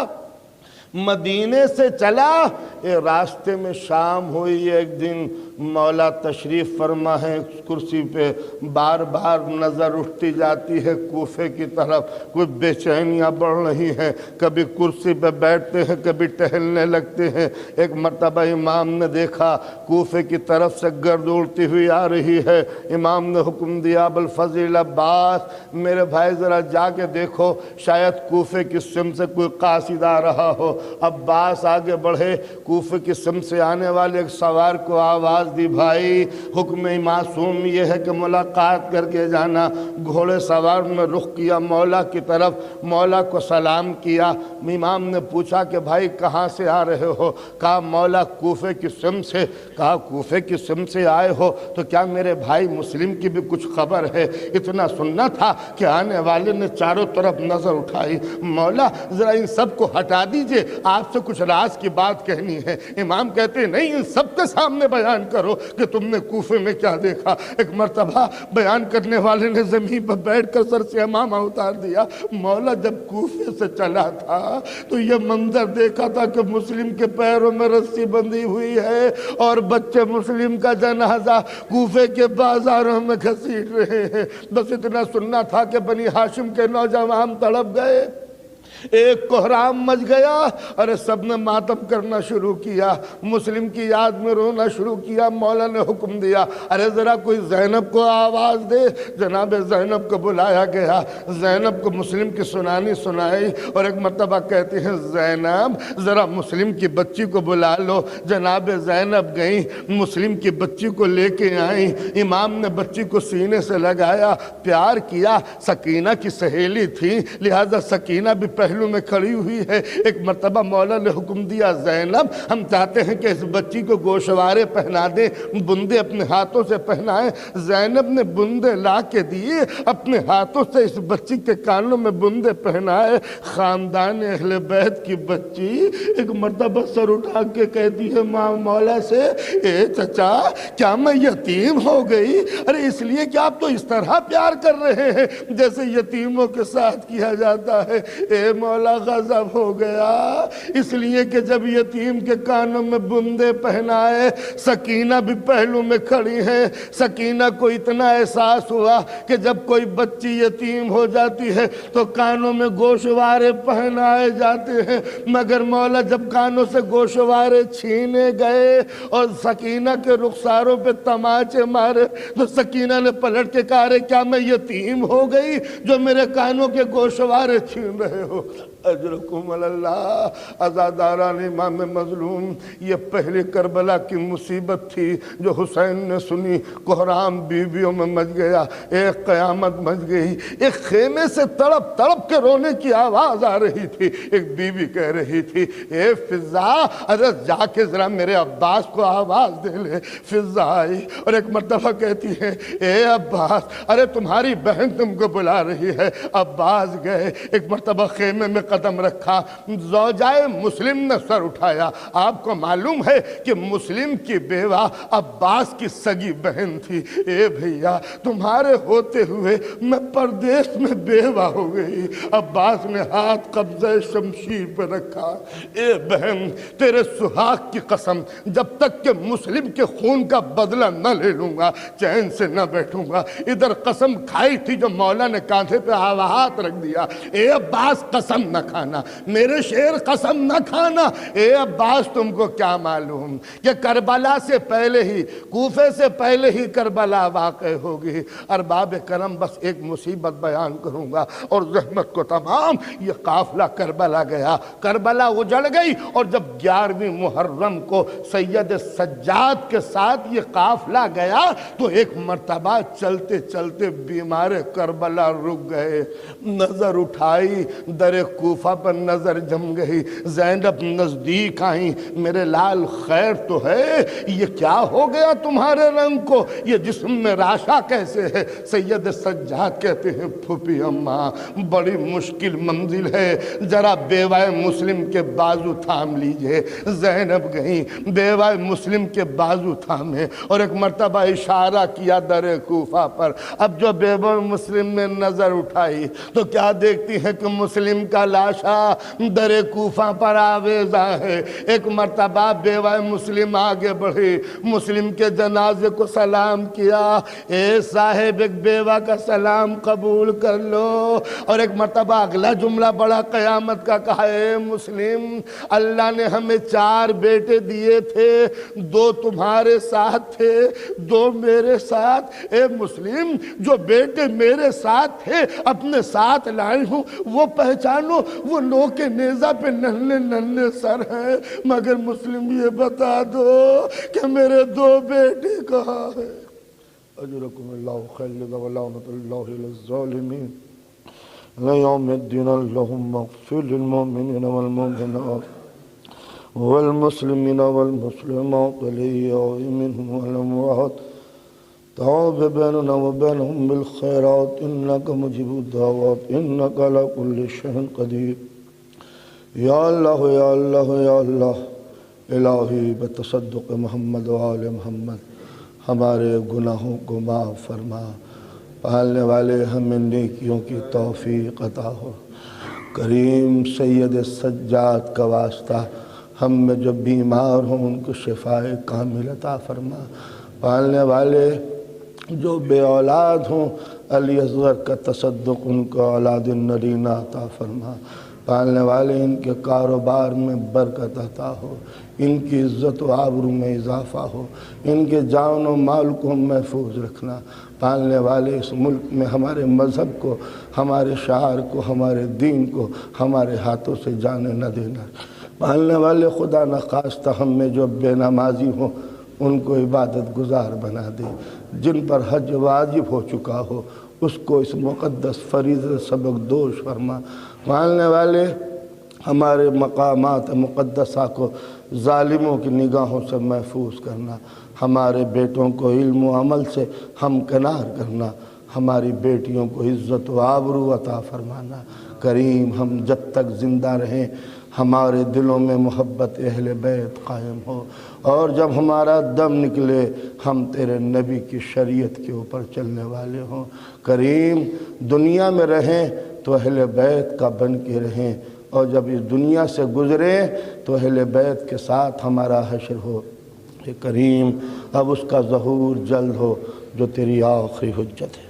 مدینے سے چلا۔ راستے میں شام ہوئی، ایک دن مولا تشریف فرما ہے، کرسی پہ بار بار نظر اٹھتی جاتی ہے کوفے کی طرف، کچھ بے چینیاں بڑھ رہی ہیں، کبھی کرسی پہ بیٹھتے ہیں کبھی ٹہلنے لگتے ہیں۔ ایک مرتبہ امام نے دیکھا کوفے کی طرف سے گرد اڑتی ہوئی آ رہی ہے۔ امام نے حکم دیا ابوالفضل عباس میرے بھائی ذرا جا کے دیکھو، شاید کوفے کی سمت سے کوئی قاصد آ رہا ہو۔ عباس آگے بڑھے، کوفے کی سمت سے آنے والے ایک سوار کو آواز دی، بھائی حکم معصوم یہ ہے کہ ملاقات کر کے جانا۔ گھوڑے سوار نے رخ کیا مولا کی طرف، مولا کو سلام کیا۔ امام نے پوچھا کہ بھائی کہاں سے آ رہے ہو؟ کہا مولا کوفے کی سمت سے۔ کہا کوفے کی سمت سے آئے ہو تو کیا میرے بھائی مسلم کی بھی کچھ خبر ہے؟ اتنا سننا تھا کہ آنے والے نے چاروں طرف نظر اٹھائی، مولا ذرا ان سب کو ہٹا دیجئے، آپ سے کچھ راز کی بات کہنی ہے۔ امام کہتے نہیں ان سب کے سامنے بیان کرو کہ تم نے کوفے میں کیا دیکھا۔ ایک مرتبہ بیان کرنے والے نے زمین پر بیٹھ کر سر سے امامہ اتار دیا، مولا جب کوفے سے چلا تھا تو یہ منظر دیکھا تھا کہ مسلم کے پیروں میں رسی بندھی ہوئی ہے اور بچے مسلم کا جنازہ کوفے کے بازاروں میں گھسیٹ رہے ہیں۔ بس اتنا سننا تھا کہ بنی ہاشم کے نوجوان تڑپ گئے، ایک کوہرام مچ گیا اور سب نے ماتم کرنا شروع کیا، مسلم کی یاد میں رونا شروع کیا۔ مولا نے حکم دیا ارے ذرا کوئی زینب کو آواز دے۔ جناب زینب کو بلایا گیا، زینب کو مسلم کی سنانی سنائی اور ایک مرتبہ کہتے ہیں زینب ذرا مسلم کی بچی کو بلا لو۔ جناب زینب گئیں، مسلم کی بچی کو لے کے آئیں۔ امام نے بچی کو سینے سے لگایا، پیار کیا۔ سکینہ کی سہیلی تھی لہذا سکینہ بھی پہلو میں کھڑی ہوئی ہے۔ ایک مرتبہ مولا نے حکم دیا زینب ہم چاہتے ہیں کہ اس بچی کو گوشوارے پہنا دیں، بندے اپنے ہاتھوں سے پہنائیں۔ زینب نے بندے لا کے دیے، اپنے ہاتھوں سے اس بچی کے کانوں میں بندے پہنائے۔ خاندان اہل بیت کی بچی ایک مرتبہ سر اٹھا کے کہتی ہے ماں مولا سے اے چچا کیا میں یتیم ہو گئی؟ ارے اس لیے کہ آپ تو اس طرح پیار کر رہے ہیں جیسے یتیموں کے ساتھ کیا جاتا ہے۔ اے مولا غضب ہو گیا، اس لیے کہ جب یتیم کے کانوں میں بندے پہنائے، سکینہ بھی پہلو میں کھڑی ہے۔ سکینہ کو اتنا احساس ہوا کہ جب کوئی بچی یتیم ہو جاتی ہے تو کانوں میں گوشوارے پہنائے جاتے ہیں، مگر مولا جب کانوں سے گوشوارے چھینے گئے اور سکینہ کے رخساروں پہ تماچے مارے تو سکینہ نے پلٹ کے کہا رے کیا میں یتیم ہو گئی جو میرے کانوں کے گوشوارے چھین رہے ہو؟ اجرکم اللہ۔ عزاداران امام مظلوم، یہ پہلی کربلا کی مصیبت تھی جو حسین نے سنی۔ کوہرام بیویوں میں مچ گیا، ایک قیامت مچ گئی۔ ایک خیمے سے تڑپ تڑپ کے رونے کی آواز آ رہی تھی۔ ایک بیوی کہہ رہی تھی اے فضا ارے جا کے ذرا میرے عباس کو آواز دے لے۔ فضا آئی اور ایک مرتبہ کہتی ہے اے عباس ارے تمہاری بہن تم کو بلا رہی ہے۔ عباس گئے، ایک مرتبہ خیمے میں قدم رکھا، زوجائے مسلم نے سر اٹھایا۔ آپ کو معلوم ہے کہ مسلم کی بیوہ عباس کی سگی بہن تھی۔ اے بھیا تمہارے ہوتے ہوئے میں پردیس میں بیوہ ہو گئی۔ عباس نے ہاتھ قبضہ شمشیر پہ رکھا، اے بہن تیرے سہاگ کی قسم جب تک کہ مسلم کے خون کا بدلہ نہ لے لوں گا چین سے نہ بیٹھوں گا۔ ادھر قسم کھائی تھی جو مولا نے کاندھے پہ ہاتھ رکھ دیا، اے عباس قسم نہ نہ کھانا، میرے شیر قسم نہ کھانا۔ اے عباس تم کو کیا معلوم کہ کربلا سے پہلے ہی، کوفے سے پہلے ہی کربلا واقع ہوگی۔ ارباب کرم بس ایک مصیبت بیان کروں گا اور زحمت کو تمام۔ یہ قافلہ کربلا گیا، کربلا اجڑ گئی، اور جب 11ویں محرم کو سید سجاد کے ساتھ یہ قافلہ گیا تو ایک مرتبہ چلتے چلتے بیمار کربلا رک گئے، نظر اٹھائی، در کوفہ پر نظر جم گئی، زینب نزدیک آئیں، میرے لال خیر تو ہے؟ یہ کیا ہو گیا تمہارے رنگ کو؟ یہ جسم میں راشا کیسے ہے؟ سید سجاد کہتے ہیں پھوپھی اماں بڑی مشکل منزل ہے، ذرا بیوہ مسلم کے بازو تھام لیجئے۔ زینب گئیں، بیوہ مسلم کے بازو تھامے اور ایک مرتبہ اشارہ کیا در کوفہ پر۔ اب جو بیوہ مسلم نے نظر اٹھائی تو کیا دیکھتی ہے کہ مسلم کا لاشا در کوفہ پر آویزہ ہے۔ ایک مرتبہ بیوہ مسلم آگے بڑھی، مسلم کے جنازے کو سلام کیا، اے صاحب ایک بیوہ کا سلام قبول کر لو۔ اور ایک مرتبہ اگلا جملہ بڑا قیامت کا کہا، اے مسلم اللہ نے ہمیں 4 بیٹے دیے تھے، 2 تمہارے ساتھ تھے، 2 میرے ساتھ۔ اے مسلم جو بیٹے میرے ساتھ تھے اپنے ساتھ لائی ہوں وہ پہچانو، وہ نوکے نیزہ پہ ننھے ننھے سر ہیں، مگر مسلم یہ بتا دو کہ میرے 2 بیٹے کہاں ہیں؟ اجرکم اللہ خالد ولعنت اللہ للظالمین لیوم الدین اللہم اغفر للمؤمنین والمؤمنات والمسلمین والمسلمات والأحیاء منهم والأموات تعاف بیننا وبینہم بالخیرات انکا مجیب الدعوات انکا علی کل شیء قدیر۔ یا اللہ یا اللہ یا اللہ، الہی بتصدق محمد و آل محمد ہمارے گناہوں کو معاف فرما، پالنے والے ہمیں نیکیوں کی توفیق عطا ہو۔ کریم سید سجاد کا واسطہ ہم میں جو بیمار ہوں ان کو شفاء کامل عطا فرما، پالنے والے جو بے اولاد ہوں علی اصغر کا تصدق ان کو اولاد نرینہ عطا فرما، پالنے والے ان کے کاروبار میں برکت عطا ہو، ان کی عزت و آبرو میں اضافہ ہو، ان کے جان و مال کو محفوظ رکھنا، پالنے والے اس ملک میں ہمارے مذہب کو، ہمارے شعار کو، ہمارے دین کو ہمارے ہاتھوں سے جانے نہ دینا، پالنے والے خدا نخواستہ ہم میں جو بے نمازی ہوں ان کو عبادت گزار بنا دے، جن پر حج واجب ہو چکا ہو اس کو اس مقدس فریضہ سبق دوش فرما، پالنے والے ہمارے مقامات مقدسہ کو ظالموں کی نگاہوں سے محفوظ کرنا، ہمارے بیٹوں کو علم و عمل سے ہمکنار کرنا، ہماری بیٹیوں کو عزت و آبرو عطا فرمانا۔ کریم ہم جب تک زندہ رہیں ہمارے دلوں میں محبت اہل بیت قائم ہو، اور جب ہمارا دم نکلے ہم تیرے نبی کی شریعت کے اوپر چلنے والے ہوں۔ کریم دنیا میں رہیں تو اہل بیت کا بن کے رہیں، اور جب اس دنیا سے گزریں تو اہل بیت کے ساتھ ہمارا حشر ہو۔ اے کریم اب اس کا ظہور جلد ہو جو تیری آخری حجت ہے۔